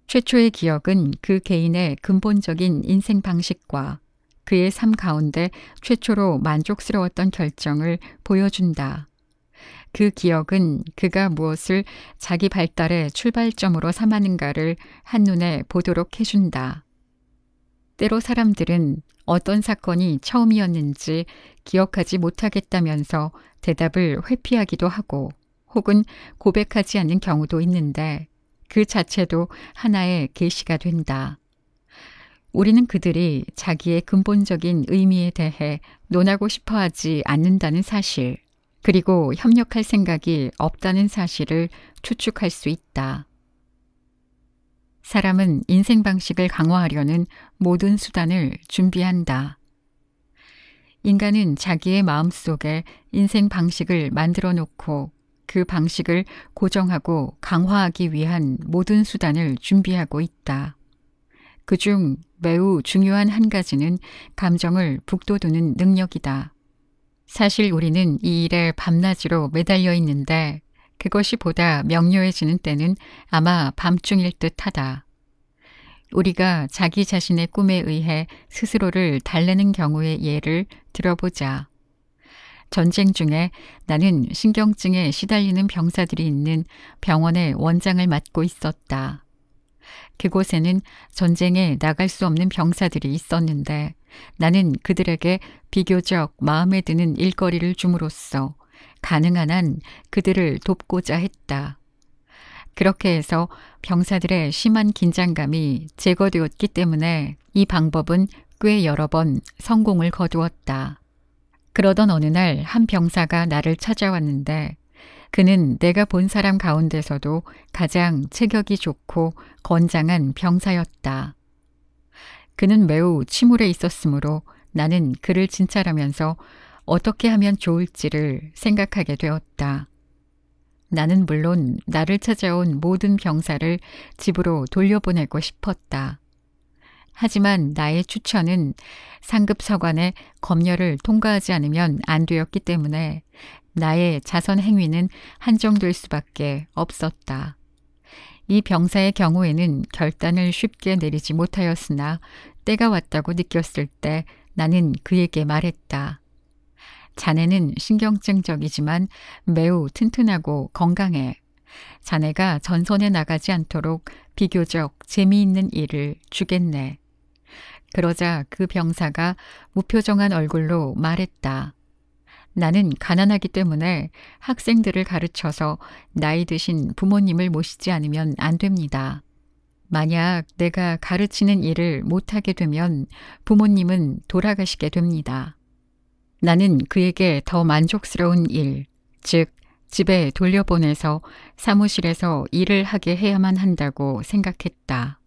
최초의 기억은 그 개인의 근본적인 인생 방식과 그의 삶 가운데 최초로 만족스러웠던 결정을 보여준다. 그 기억은 그가 무엇을 자기 발달의 출발점으로 삼았는가를 한눈에 보도록 해준다. 때로 사람들은 어떤 사건이 처음이었는지 기억하지 못하겠다면서 대답을 회피하기도 하고 혹은 고백하지 않는 경우도 있는데 그 자체도 하나의 계시가 된다. 우리는 그들이 자기의 근본적인 의미에 대해 논하고 싶어 하지 않는다는 사실, 그리고 협력할 생각이 없다는 사실을 추측할 수 있다. 사람은 인생 방식을 강화하려는 모든 수단을 준비한다. 인간은 자기의 마음속에 인생 방식을 만들어 놓고 그 방식을 고정하고 강화하기 위한 모든 수단을 준비하고 있다. 그중 매우 중요한 한 가지는 감정을 북돋우는 능력이다. 사실 우리는 이 일에 밤낮으로 매달려 있는데 그것이 보다 명료해지는 때는 아마 밤중일 듯하다. 우리가 자기 자신의 꿈에 의해 스스로를 달래는 경우의 예를 들어보자. 전쟁 중에 나는 신경증에 시달리는 병사들이 있는 병원의 원장을 맡고 있었다. 그곳에는 전쟁에 나갈 수 없는 병사들이 있었는데 나는 그들에게 비교적 마음에 드는 일거리를 줌으로써 가능한 한 그들을 돕고자 했다. 그렇게 해서 병사들의 심한 긴장감이 제거되었기 때문에 이 방법은 꽤 여러 번 성공을 거두었다. 그러던 어느 날 한 병사가 나를 찾아왔는데 그는 내가 본 사람 가운데서도 가장 체격이 좋고 건장한 병사였다. 그는 매우 침울해 있었으므로 나는 그를 진찰하면서 어떻게 하면 좋을지를 생각하게 되었다. 나는 물론 나를 찾아온 모든 병사를 집으로 돌려보내고 싶었다. 하지만 나의 추천은 상급 서관의 검열을 통과하지 않으면 안 되었기 때문에 나의 자선 행위는 한정될 수밖에 없었다. 이 병사의 경우에는 결단을 쉽게 내리지 못하였으나 때가 왔다고 느꼈을 때 나는 그에게 말했다. 자네는 신경증적이지만 매우 튼튼하고 건강해. 자네가 전선에 나가지 않도록 비교적 재미있는 일을 주겠네. 그러자 그 병사가 무표정한 얼굴로 말했다. 나는 가난하기 때문에 학생들을 가르쳐서 나이 드신 부모님을 모시지 않으면 안 됩니다. 만약 내가 가르치는 일을 못하게 되면 부모님은 돌아가시게 됩니다. 나는 그에게 더 만족스러운 일, 즉 집에 돌려보내서 사무실에서 일을 하게 해야만 한다고 생각했다.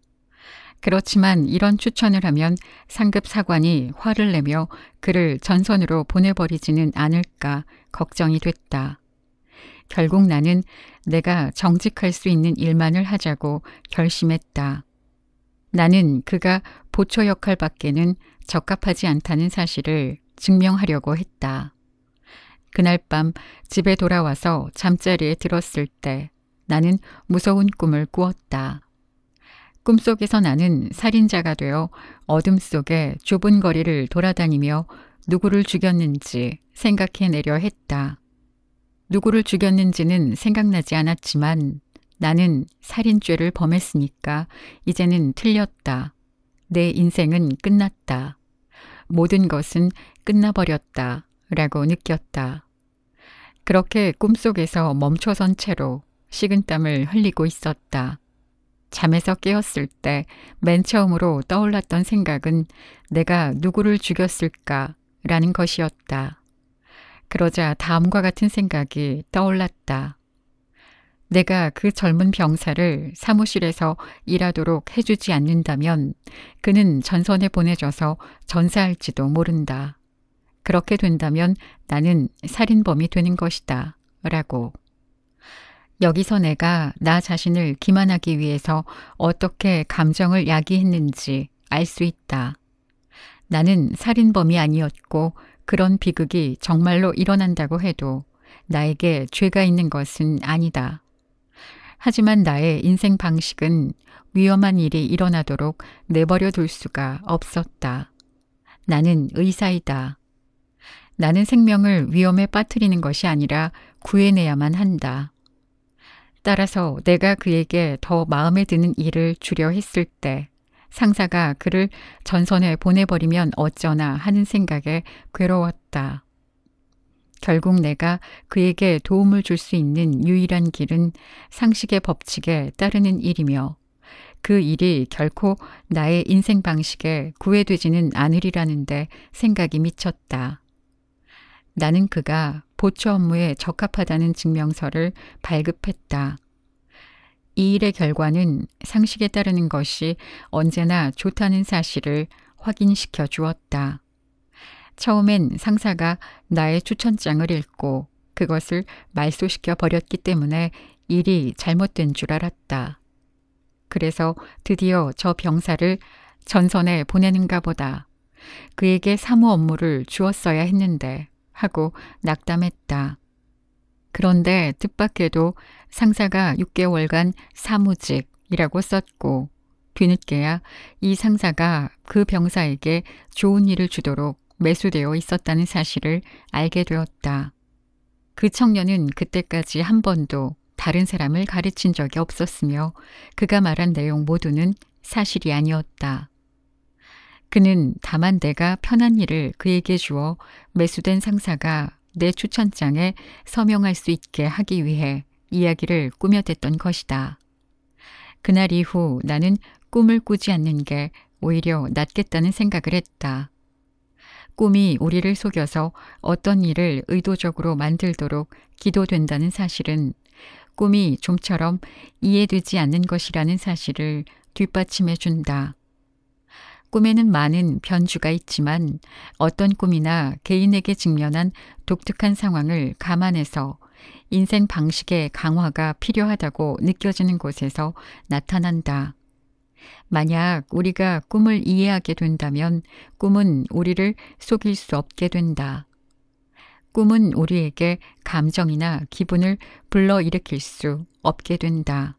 그렇지만 이런 추천을 하면 상급 사관이 화를 내며 그를 전선으로 보내버리지는 않을까 걱정이 됐다. 결국 나는 내가 정직할 수 있는 일만을 하자고 결심했다. 나는 그가 보초 역할밖에는 적합하지 않다는 사실을 증명하려고 했다. 그날 밤 집에 돌아와서 잠자리에 들었을 때 나는 무서운 꿈을 꾸었다. 꿈속에서 나는 살인자가 되어 어둠 속에 좁은 거리를 돌아다니며 누구를 죽였는지 생각해내려 했다. 누구를 죽였는지는 생각나지 않았지만 나는 살인죄를 범했으니까 이제는 틀렸다. 내 인생은 끝났다. 모든 것은 끝나버렸다. 라고 느꼈다. 그렇게 꿈속에서 멈춰선 채로 식은땀을 흘리고 있었다. 잠에서 깨었을 때 맨 처음으로 떠올랐던 생각은 내가 누구를 죽였을까 라는 것이었다. 그러자 다음과 같은 생각이 떠올랐다. 내가 그 젊은 병사를 사무실에서 일하도록 해주지 않는다면 그는 전선에 보내져서 전사할지도 모른다. 그렇게 된다면 나는 살인범이 되는 것이다. 라고. 여기서 내가 나 자신을 기만하기 위해서 어떻게 감정을 야기했는지 알 수 있다. 나는 살인범이 아니었고 그런 비극이 정말로 일어난다고 해도 나에게 죄가 있는 것은 아니다. 하지만 나의 인생 방식은 위험한 일이 일어나도록 내버려 둘 수가 없었다. 나는 의사이다. 나는 생명을 위험에 빠뜨리는 것이 아니라 구해내야만 한다. 따라서 내가 그에게 더 마음에 드는 일을 주려 했을 때 상사가 그를 전선에 보내버리면 어쩌나 하는 생각에 괴로웠다. 결국 내가 그에게 도움을 줄 수 있는 유일한 길은 상식의 법칙에 따르는 일이며 그 일이 결코 나의 인생 방식에 구애되지는 않으리라는데 생각이 미쳤다. 나는 그가 보초 업무에 적합하다는 증명서를 발급했다. 이 일의 결과는 상식에 따르는 것이 언제나 좋다는 사실을 확인시켜 주었다. 처음엔 상사가 나의 추천장을 읽고 그것을 말소시켜 버렸기 때문에 일이 잘못된 줄 알았다. 그래서 드디어 저 병사를 전선에 보내는가 보다. 그에게 사무 업무를 주었어야 했는데 하고 낙담했다. 그런데 뜻밖에도 상사가 6개월간 사무직이라고 썼고 뒤늦게야 이 상사가 그 병사에게 좋은 일을 주도록 매수되어 있었다는 사실을 알게 되었다. 그 청년은 그때까지 한 번도 다른 사람을 가르친 적이 없었으며 그가 말한 내용 모두는 사실이 아니었다. 그는 다만 내가 편한 일을 그에게 주어 매수된 상사가 내 추천장에 서명할 수 있게 하기 위해 이야기를 꾸며댔던 것이다. 그날 이후 나는 꿈을 꾸지 않는 게 오히려 낫겠다는 생각을 했다. 꿈이 우리를 속여서 어떤 일을 의도적으로 만들도록 기도된다는 사실은 꿈이 좀처럼 이해되지 않는 것이라는 사실을 뒷받침해 준다. 꿈에는 많은 변주가 있지만 어떤 꿈이나 개인에게 직면한 독특한 상황을 감안해서 인생 방식의 강화가 필요하다고 느껴지는 곳에서 나타난다. 만약 우리가 꿈을 이해하게 된다면 꿈은 우리를 속일 수 없게 된다. 꿈은 우리에게 감정이나 기분을 불러일으킬 수 없게 된다.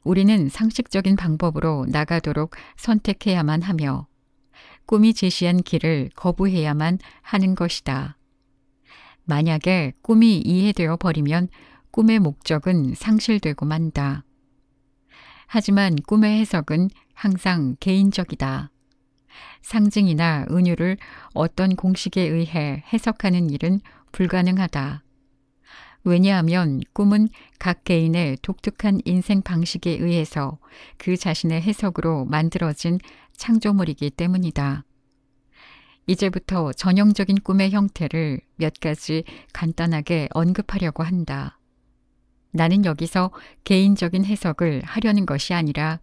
우리는 상식적인 방법으로 나가도록 선택해야만 하며 꿈이 제시한 길을 거부해야만 하는 것이다. 만약에 꿈이 이해되어 버리면 꿈의 목적은 상실되고 만다. 하지만 꿈의 해석은 항상 개인적이다. 상징이나 은유를 어떤 공식에 의해 해석하는 일은 불가능하다. 왜냐하면 꿈은 각 개인의 독특한 인생 방식에 의해서 그 자신의 해석으로 만들어진 창조물이기 때문이다. 이제부터 전형적인 꿈의 형태를 몇 가지 간단하게 언급하려고 한다. 나는 여기서 개인적인 해석을 하려는 것이 아니라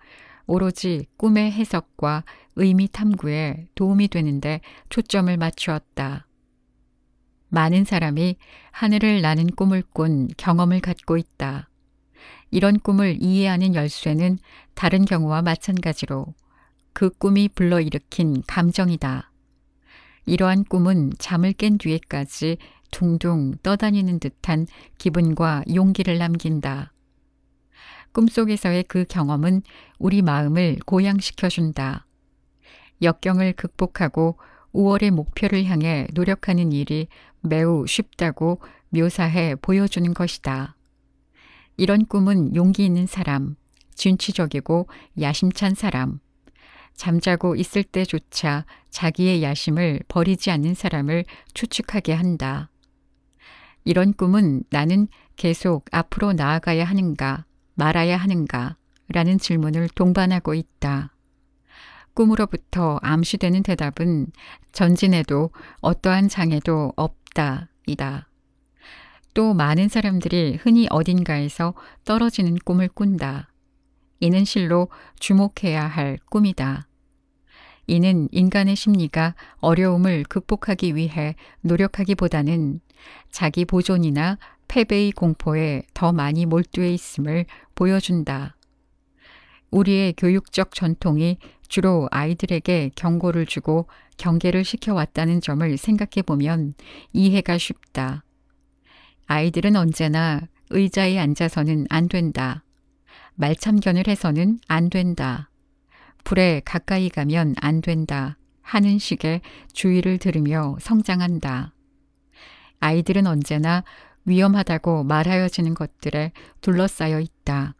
오로지 꿈의 해석과 의미 탐구에 도움이 되는데 초점을 맞추었다. 많은 사람이 하늘을 나는 꿈을 꾼 경험을 갖고 있다. 이런 꿈을 이해하는 열쇠는 다른 경우와 마찬가지로 그 꿈이 불러일으킨 감정이다. 이러한 꿈은 잠을 깬 뒤에까지 둥둥 떠다니는 듯한 기분과 용기를 남긴다. 꿈속에서의 그 경험은 우리 마음을 고양시켜준다. 역경을 극복하고 5월의 목표를 향해 노력하는 일이 매우 쉽다고 묘사해 보여주는 것이다. 이런 꿈은 용기 있는 사람, 진취적이고 야심찬 사람, 잠자고 있을 때조차 자기의 야심을 버리지 않는 사람을 추측하게 한다. 이런 꿈은 나는 계속 앞으로 나아가야 하는가, 말아야 하는가 라는 질문을 동반하고 있다. 꿈으로부터 암시되는 대답은 전진해도 어떠한 장애도 없다 이다. 또 많은 사람들이 흔히 어딘가에서 떨어지는 꿈을 꾼다. 이는 실로 주목해야 할 꿈이다. 이는 인간의 심리가 어려움을 극복하기 위해 노력하기보다는 자기 보존이나 패배의 공포에 더 많이 몰두해 있음을 보여준다. 우리의 교육적 전통이 주로 아이들에게 경고를 주고 경계를 시켜왔다는 점을 생각해 보면 이해가 쉽다. 아이들은 언제나 의자에 앉아서는 안 된다. 말참견을 해서는 안 된다. 불에 가까이 가면 안 된다 하는 식의 주의를 들으며 성장한다. 아이들은 언제나 위험하다고 말하여지는 것들에 둘러싸여 있다.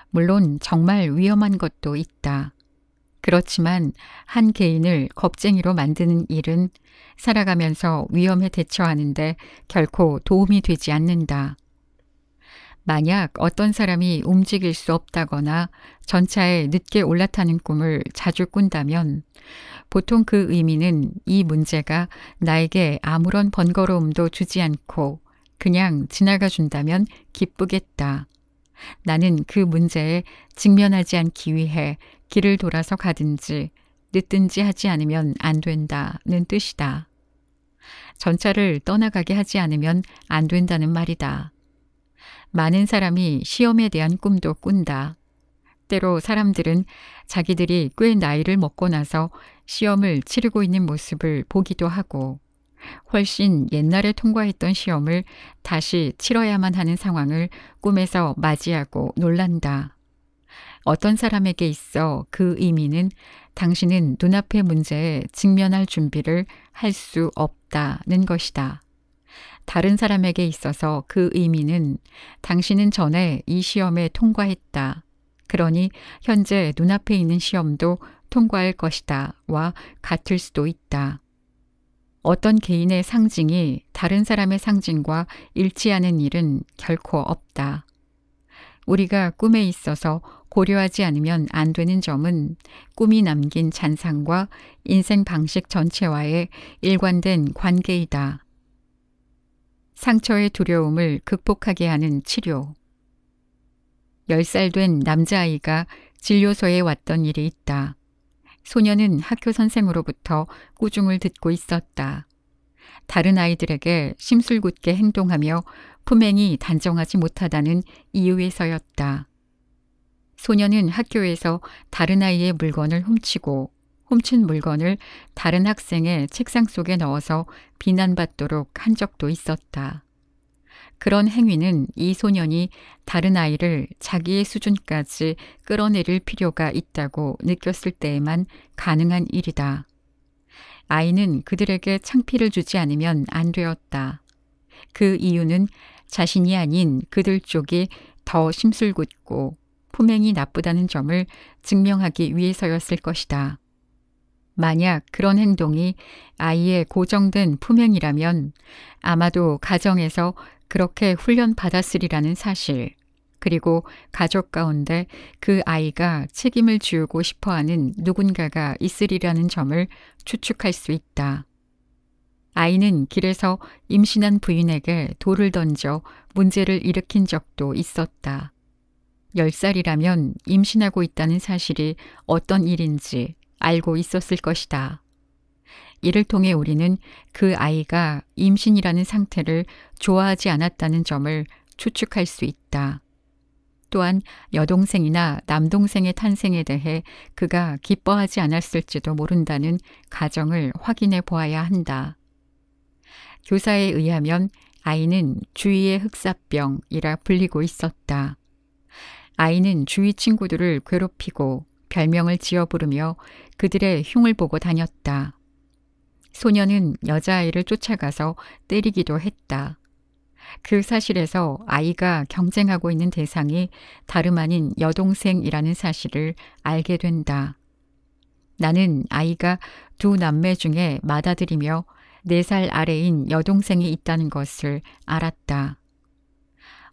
물론 정말 위험한 것도 있다. 그렇지만 한 개인을 겁쟁이로 만드는 일은 살아가면서 위험에 대처하는데 결코 도움이 되지 않는다. 만약 어떤 사람이 움직일 수 없다거나 전차에 늦게 올라타는 꿈을 자주 꾼다면 보통 그 의미는 이 문제가 나에게 아무런 번거로움도 주지 않고 그냥 지나가 준다면 기쁘겠다. 나는 그 문제에 직면하지 않기 위해 길을 돌아서 가든지 늦든지 하지 않으면 안 된다는 뜻이다. 전차를 떠나가게 하지 않으면 안 된다는 말이다. 많은 사람이 시험에 대한 꿈도 꾼다. 때로 사람들은 자기들이 꽤 나이를 먹고 나서 시험을 치르고 있는 모습을 보기도 하고 훨씬 옛날에 통과했던 시험을 다시 치러야만 하는 상황을 꿈에서 맞이하고 놀란다. 어떤 사람에게 있어 그 의미는 당신은 눈앞의 문제에 직면할 준비를 할 수 없다는 것이다. 다른 사람에게 있어서 그 의미는 당신은 전에 이 시험에 통과했다. 그러니 현재 눈앞에 있는 시험도 통과할 것이다.와 같을 수도 있다. 어떤 개인의 상징이 다른 사람의 상징과 일치하는 일은 결코 없다. 우리가 꿈에 있어서 고려하지 않으면 안 되는 점은 꿈이 남긴 잔상과 인생 방식 전체와의 일관된 관계이다. 상처의 두려움을 극복하게 하는 치료. 10살 된 남자아이가 진료소에 왔던 일이 있다. 소녀는 학교 선생으로부터 꾸중을 듣고 있었다. 다른 아이들에게 심술궂게 행동하며 품행이 단정하지 못하다는 이유에서였다. 소녀는 학교에서 다른 아이의 물건을 훔치고 훔친 물건을 다른 학생의 책상 속에 넣어서 비난받도록 한 적도 있었다. 그런 행위는 이 소년이 다른 아이를 자기의 수준까지 끌어내릴 필요가 있다고 느꼈을 때에만 가능한 일이다. 아이는 그들에게 창피를 주지 않으면 안 되었다. 그 이유는 자신이 아닌 그들 쪽이 더 심술궂고 품행이 나쁘다는 점을 증명하기 위해서였을 것이다. 만약 그런 행동이 아이의 고정된 품행이라면 아마도 가정에서 그렇게 훈련받았으리라는 사실, 그리고 가족 가운데 그 아이가 책임을 지우고 싶어하는 누군가가 있으리라는 점을 추측할 수 있다. 아이는 길에서 임신한 부인에게 돌을 던져 문제를 일으킨 적도 있었다. 10살이라면 임신하고 있다는 사실이 어떤 일인지 알고 있었을 것이다. 이를 통해 우리는 그 아이가 임신이라는 상태를 좋아하지 않았다는 점을 추측할 수 있다. 또한 여동생이나 남동생의 탄생에 대해 그가 기뻐하지 않았을지도 모른다는 가정을 확인해 보아야 한다. 교사에 의하면 아이는 주위의 흑사병이라 불리고 있었다. 아이는 주위 친구들을 괴롭히고 별명을 지어 부르며 그들의 흉을 보고 다녔다. 소녀는 여자아이를 쫓아가서 때리기도 했다. 그 사실에서 아이가 경쟁하고 있는 대상이 다름 아닌 여동생이라는 사실을 알게 된다. 나는 아이가 두 남매 중에 맏아들이며 4살 아래인 여동생이 있다는 것을 알았다.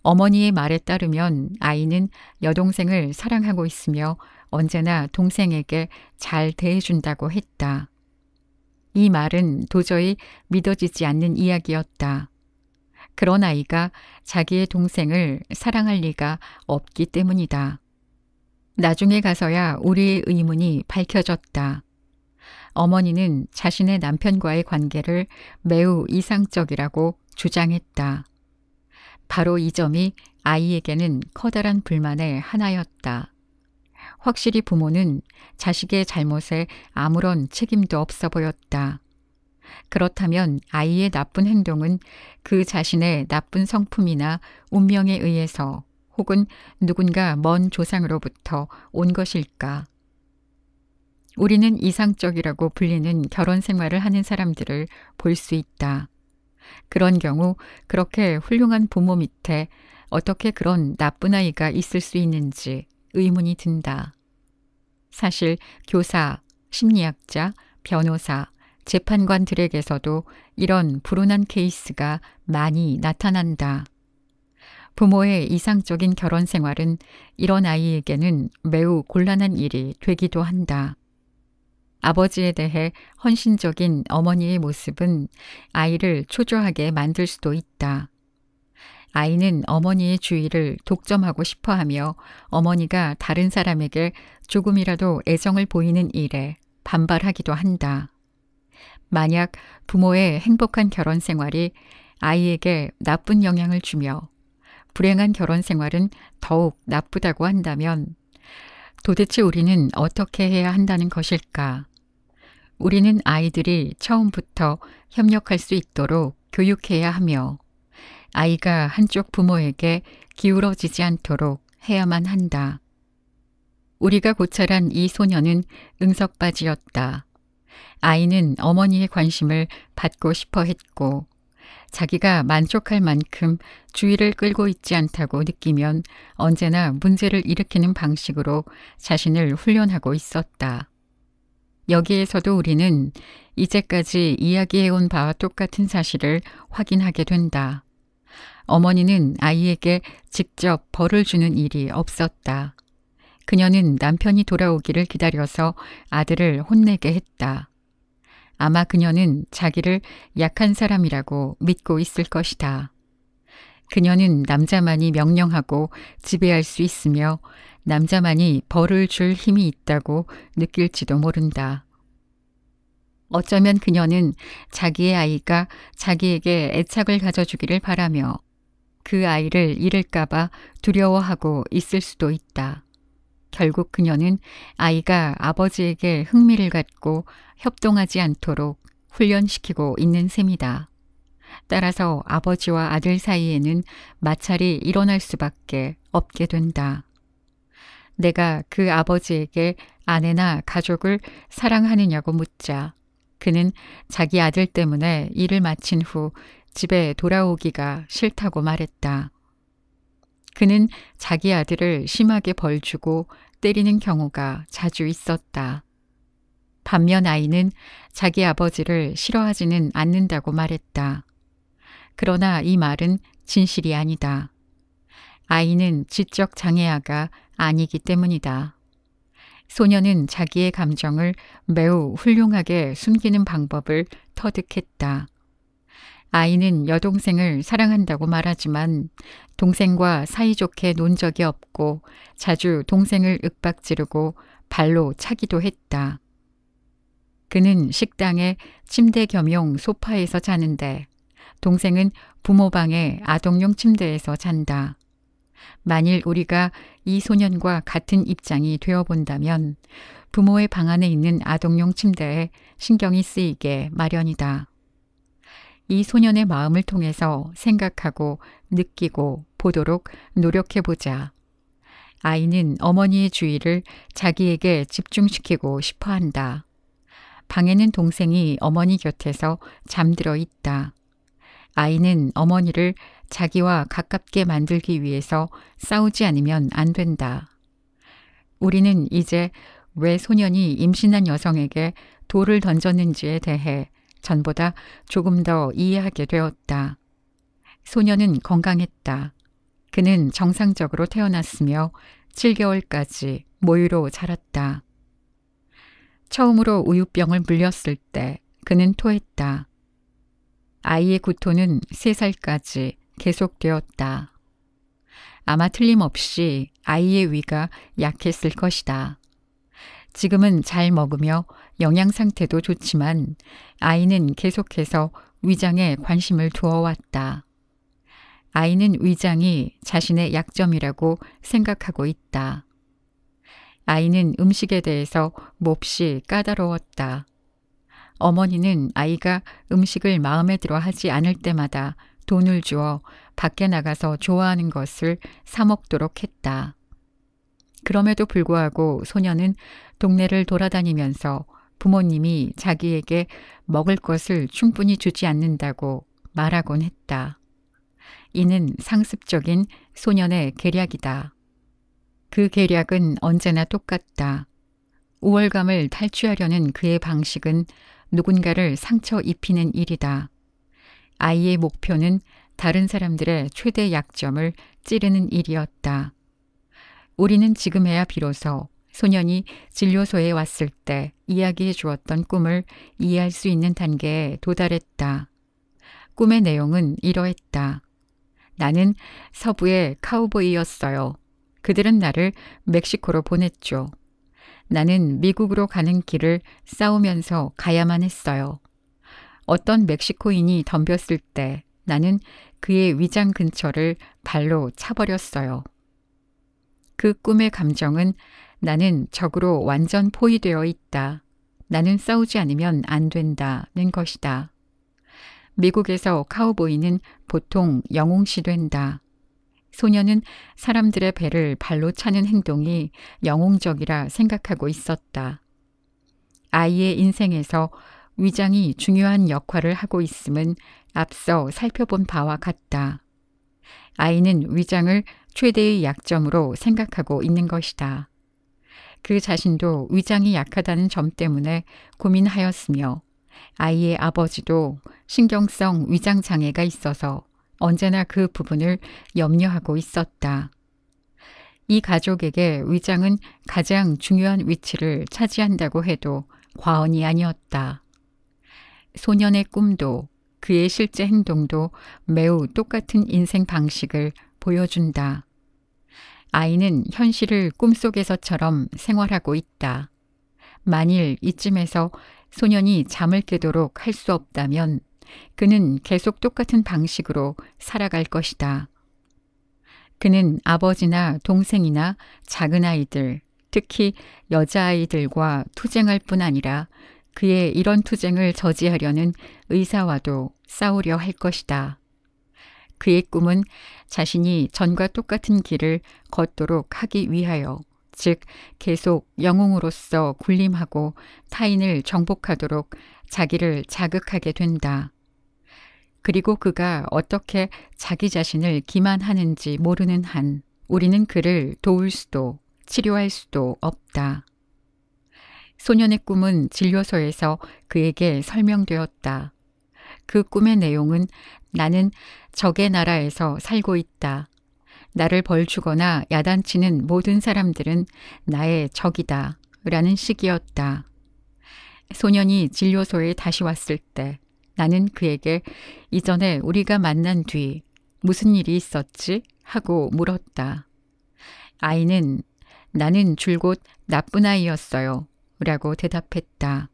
어머니의 말에 따르면 아이는 여동생을 사랑하고 있으며 언제나 동생에게 잘 대해준다고 했다. 이 말은 도저히 믿어지지 않는 이야기였다. 그런 아이가 자기의 동생을 사랑할 리가 없기 때문이다. 나중에 가서야 우리의 의문이 밝혀졌다. 어머니는 자신의 남편과의 관계를 매우 이상적이라고 주장했다. 바로 이 점이 아이에게는 커다란 불만의 하나였다. 확실히 부모는 자식의 잘못에 아무런 책임도 없어 보였다. 그렇다면 아이의 나쁜 행동은 그 자신의 나쁜 성품이나 운명에 의해서 혹은 누군가 먼 조상으로부터 온 것일까? 우리는 이상적이라고 불리는 결혼 생활을 하는 사람들을 볼 수 있다. 그런 경우 그렇게 훌륭한 부모 밑에 어떻게 그런 나쁜 아이가 있을 수 있는지 의문이 든다. 사실 교사, 심리학자, 변호사, 재판관들에게서도 이런 불운한 케이스가 많이 나타난다. 부모의 이상적인 결혼 생활은 이런 아이에게는 매우 곤란한 일이 되기도 한다. 아버지에 대해 헌신적인 어머니의 모습은 아이를 초조하게 만들 수도 있다. 아이는 어머니의 주의를 독점하고 싶어 하며 어머니가 다른 사람에게 조금이라도 애정을 보이는 일에 반발하기도 한다. 만약 부모의 행복한 결혼 생활이 아이에게 나쁜 영향을 주며 불행한 결혼 생활은 더욱 나쁘다고 한다면 도대체 우리는 어떻게 해야 한다는 것일까? 우리는 아이들이 처음부터 협력할 수 있도록 교육해야 하며 아이가 한쪽 부모에게 기울어지지 않도록 해야만 한다. 우리가 고찰한 이 소녀는 응석바지였다. 아이는 어머니의 관심을 받고 싶어 했고 자기가 만족할 만큼 주의를 끌고 있지 않다고 느끼면 언제나 문제를 일으키는 방식으로 자신을 훈련하고 있었다. 여기에서도 우리는 이제까지 이야기해온 바와 똑같은 사실을 확인하게 된다. 어머니는 아이에게 직접 벌을 주는 일이 없었다. 그녀는 남편이 돌아오기를 기다려서 아들을 혼내게 했다. 아마 그녀는 자기를 약한 사람이라고 믿고 있을 것이다. 그녀는 남자만이 명령하고 지배할 수 있으며 남자만이 벌을 줄 힘이 있다고 느낄지도 모른다. 어쩌면 그녀는 자기의 아이가 자기에게 애착을 가져주기를 바라며 그 아이를 잃을까봐 두려워하고 있을 수도 있다. 결국 그녀는 아이가 아버지에게 흥미를 갖고 협동하지 않도록 훈련시키고 있는 셈이다. 따라서 아버지와 아들 사이에는 마찰이 일어날 수밖에 없게 된다. 내가 그 아버지에게 아내나 가족을 사랑하느냐고 묻자 그는 자기 아들 때문에 일을 마친 후 집에 돌아오기가 싫다고 말했다. 그는 자기 아들을 심하게 벌주고 때리는 경우가 자주 있었다. 반면 아이는 자기 아버지를 싫어하지는 않는다고 말했다. 그러나 이 말은 진실이 아니다. 아이는 지적 장애아가 아니기 때문이다. 소녀는 자기의 감정을 매우 훌륭하게 숨기는 방법을 터득했다. 아이는 여동생을 사랑한다고 말하지만 동생과 사이좋게 논 적이 없고 자주 동생을 윽박지르고 발로 차기도 했다. 그는 식당에 침대 겸용 소파에서 자는데 동생은 부모 방의 아동용 침대에서 잔다. 만일 우리가 이 소년과 같은 입장이 되어본다면 부모의 방 안에 있는 아동용 침대에 신경이 쓰이게 마련이다. 이 소년의 마음을 통해서 생각하고 느끼고 보도록 노력해보자. 아이는 어머니의 주의를 자기에게 집중시키고 싶어 한다. 방에는 동생이 어머니 곁에서 잠들어 있다. 아이는 어머니를 자기와 가깝게 만들기 위해서 싸우지 않으면 안 된다. 우리는 이제 왜 소년이 임신한 여성에게 돌을 던졌는지에 대해 전보다 조금 더 이해하게 되었다. 소년은 건강했다. 그는 정상적으로 태어났으며 7개월까지 모유로 자랐다. 처음으로 우유병을 물렸을 때 그는 토했다. 아이의 구토는 3살까지 계속되었다. 아마 틀림없이 아이의 위가 약했을 것이다. 지금은 잘 먹으며 영양 상태도 좋지만 아이는 계속해서 위장에 관심을 두어왔다. 아이는 위장이 자신의 약점이라고 생각하고 있다. 아이는 음식에 대해서 몹시 까다로웠다. 어머니는 아이가 음식을 마음에 들어 하지 않을 때마다 돈을 주어 밖에 나가서 좋아하는 것을 사 먹도록 했다. 그럼에도 불구하고 소녀는 동네를 돌아다니면서 부모님이 자기에게 먹을 것을 충분히 주지 않는다고 말하곤 했다. 이는 상습적인 소년의 계략이다. 그 계략은 언제나 똑같다. 우월감을 탈취하려는 그의 방식은 누군가를 상처 입히는 일이다. 아이의 목표는 다른 사람들의 최대 약점을 찌르는 일이었다. 우리는 지금에야 비로소 소년이 진료소에 왔을 때 이야기해 주었던 꿈을 이해할 수 있는 단계에 도달했다. 꿈의 내용은 이러했다. 나는 서부의 카우보이였어요. 그들은 나를 멕시코로 보냈죠. 나는 미국으로 가는 길을 싸우면서 가야만 했어요. 어떤 멕시코인이 덤볐을 때 나는 그의 위장 근처를 발로 차버렸어요. 그 꿈의 감정은 나는 적으로 완전 포위되어 있다. 나는 싸우지 않으면 안 된다는 것이다. 미국에서 카우보이는 보통 영웅시된다. 소녀는 사람들의 배를 발로 차는 행동이 영웅적이라 생각하고 있었다. 아이의 인생에서 위장이 중요한 역할을 하고 있음은 앞서 살펴본 바와 같다. 아이는 위장을 최대의 약점으로 생각하고 있는 것이다. 그 자신도 위장이 약하다는 점 때문에 고민하였으며 아이의 아버지도 신경성 위장 장애가 있어서 언제나 그 부분을 염려하고 있었다. 이 가족에게 위장은 가장 중요한 위치를 차지한다고 해도 과언이 아니었다. 소년의 꿈도 그의 실제 행동도 매우 똑같은 인생 방식을 보여준다. 아이는 현실을 꿈속에서처럼 생활하고 있다. 만일 이쯤에서 소년이 잠을 깨도록 할 수 없다면 그는 계속 똑같은 방식으로 살아갈 것이다. 그는 아버지나 동생이나 작은 아이들, 특히 여자아이들과 투쟁할 뿐 아니라 그의 이런 투쟁을 저지하려는 의사와도 싸우려 할 것이다. 그의 꿈은 자신이 전과 똑같은 길을 걷도록 하기 위하여, 즉 계속 영웅으로서 군림하고 타인을 정복하도록 자기를 자극하게 된다. 그리고 그가 어떻게 자기 자신을 기만하는지 모르는 한 우리는 그를 도울 수도 치료할 수도 없다. 소년의 꿈은 진료소에서 그에게 설명되었다. 그 꿈의 내용은 나는 적의 나라에서 살고 있다. 나를 벌주거나 야단치는 모든 사람들은 나의 적이다. 라는 식이었다. 소년이 진료소에 다시 왔을 때 나는 그에게 이전에 우리가 만난 뒤 무슨 일이 있었지? 하고 물었다. 아이는 나는 줄곧 나쁜 아이였어요. 라고 대답했다.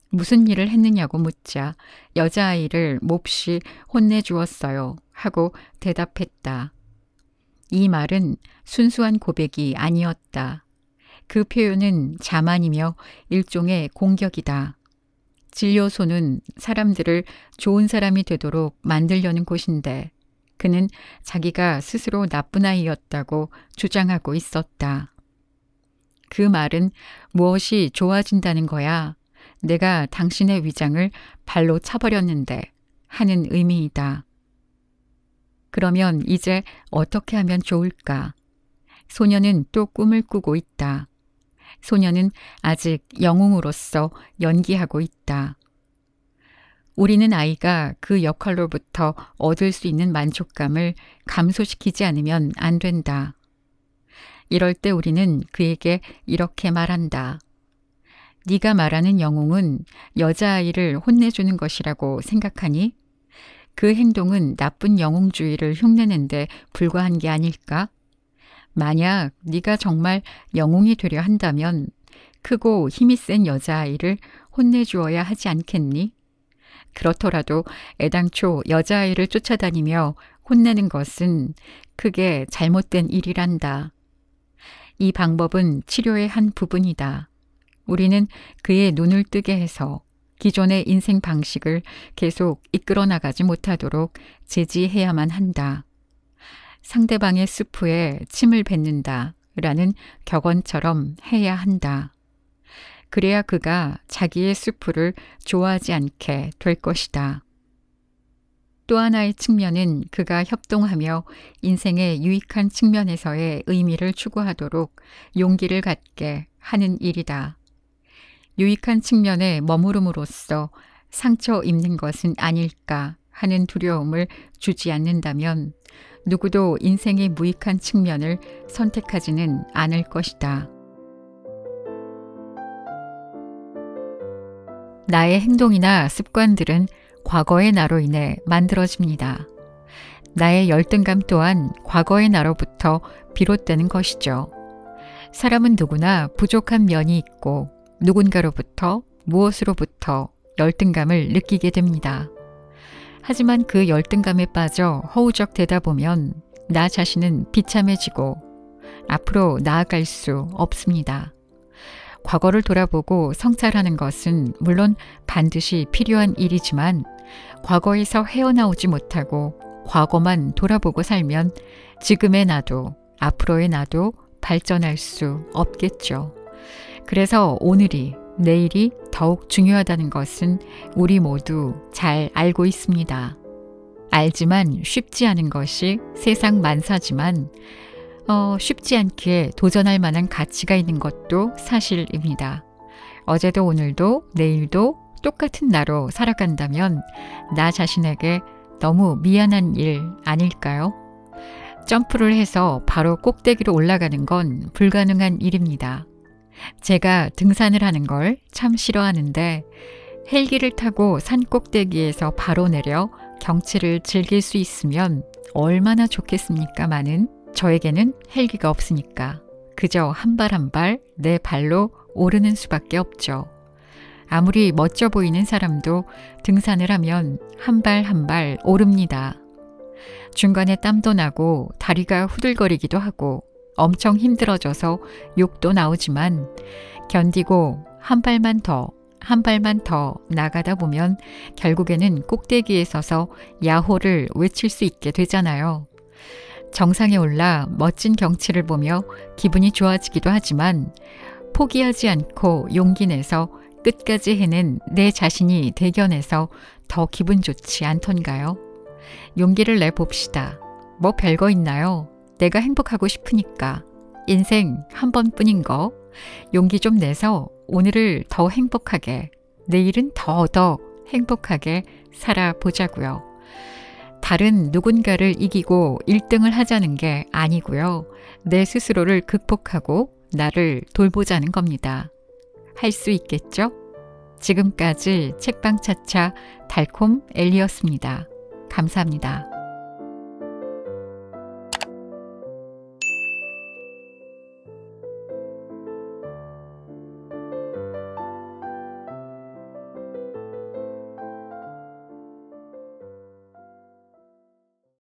무슨 일을 했느냐고 묻자 여자아이를 몹시 혼내주었어요. 하고 대답했다. 이 말은 순수한 고백이 아니었다. 그 표현은 자만이며 일종의 공격이다. 진료소는 사람들을 좋은 사람이 되도록 만들려는 곳인데 그는 자기가 스스로 나쁜 아이였다고 주장하고 있었다. 그 말은 무엇이 좋아진다는 거야? 내가 당신의 위장을 발로 차버렸는데 하는 의미이다. 그러면 이제 어떻게 하면 좋을까? 소년은 또 꿈을 꾸고 있다. 소년은 아직 영웅으로서 연기하고 있다. 우리는 아이가 그 역할로부터 얻을 수 있는 만족감을 감소시키지 않으면 안 된다. 이럴 때 우리는 그에게 이렇게 말한다. 네가 말하는 영웅은 여자아이를 혼내주는 것이라고 생각하니? 그 행동은 나쁜 영웅주의를 흉내낸데 불과한 게 아닐까? 만약 네가 정말 영웅이 되려 한다면 크고 힘이 센 여자아이를 혼내주어야 하지 않겠니? 그렇더라도 애당초 여자아이를 쫓아다니며 혼내는 것은 크게 잘못된 일이란다. 이 방법은 치료의 한 부분이다. 우리는 그의 눈을 뜨게 해서 기존의 인생 방식을 계속 이끌어 나가지 못하도록 제지해야만 한다. 상대방의 수프에 침을 뱉는다 라는 격언처럼 해야 한다. 그래야 그가 자기의 수프를 좋아하지 않게 될 것이다. 또 하나의 측면은 그가 협동하며 인생의 유익한 측면에서의 의미를 추구하도록 용기를 갖게 하는 일이다. 유익한 측면에 머무름으로써 상처 입는 것은 아닐까 하는 두려움을 주지 않는다면 누구도 인생의 무익한 측면을 선택하지는 않을 것이다. 나의 행동이나 습관들은 과거의 나로 인해 만들어집니다. 나의 열등감 또한 과거의 나로부터 비롯되는 것이죠. 사람은 누구나 부족한 면이 있고 누군가로부터 무엇으로부터 열등감을 느끼게 됩니다. 하지만 그 열등감에 빠져 허우적대다 보면 나 자신은 비참해지고 앞으로 나아갈 수 없습니다. 과거를 돌아보고 성찰하는 것은 물론 반드시 필요한 일이지만 과거에서 헤어나오지 못하고 과거만 돌아보고 살면 지금의 나도 앞으로의 나도 발전할 수 없겠죠. 그래서 오늘이 내일이 더욱 중요하다는 것은 우리 모두 잘 알고 있습니다. 알지만 쉽지 않은 것이 세상 만사지만 쉽지 않기에 도전할 만한 가치가 있는 것도 사실입니다. 어제도 오늘도 내일도 똑같은 나로 살아간다면 나 자신에게 너무 미안한 일 아닐까요? 점프를 해서 바로 꼭대기로 올라가는 건 불가능한 일입니다. 제가 등산을 하는 걸 참 싫어하는데 헬기를 타고 산 꼭대기에서 바로 내려 경치를 즐길 수 있으면 얼마나 좋겠습니까마는 저에게는 헬기가 없으니까 그저 한 발 한 발 내 발로 오르는 수밖에 없죠. 아무리 멋져 보이는 사람도 등산을 하면 한 발 한 발 오릅니다. 중간에 땀도 나고 다리가 후들거리기도 하고 엄청 힘들어져서 욕도 나오지만 견디고 한 발만 더 나가다 보면 결국에는 꼭대기에 서서 야호를 외칠 수 있게 되잖아요. 정상에 올라 멋진 경치를 보며 기분이 좋아지기도 하지만 포기하지 않고 용기 내서 끝까지 해낸 내 자신이 대견해서 더 기분 좋지 않던가요? 용기를 내봅시다. 뭐 별거 있나요? 내가 행복하고 싶으니까. 인생 한 번뿐인 거. 용기 좀 내서 오늘을 더 행복하게, 내일은 더 행복하게 살아보자고요. 다른 누군가를 이기고 1등을 하자는 게 아니고요. 내 스스로를 극복하고 나를 돌보자는 겁니다. 할 수 있겠죠? 지금까지 책방차차 달콤 엘리였습니다. 감사합니다.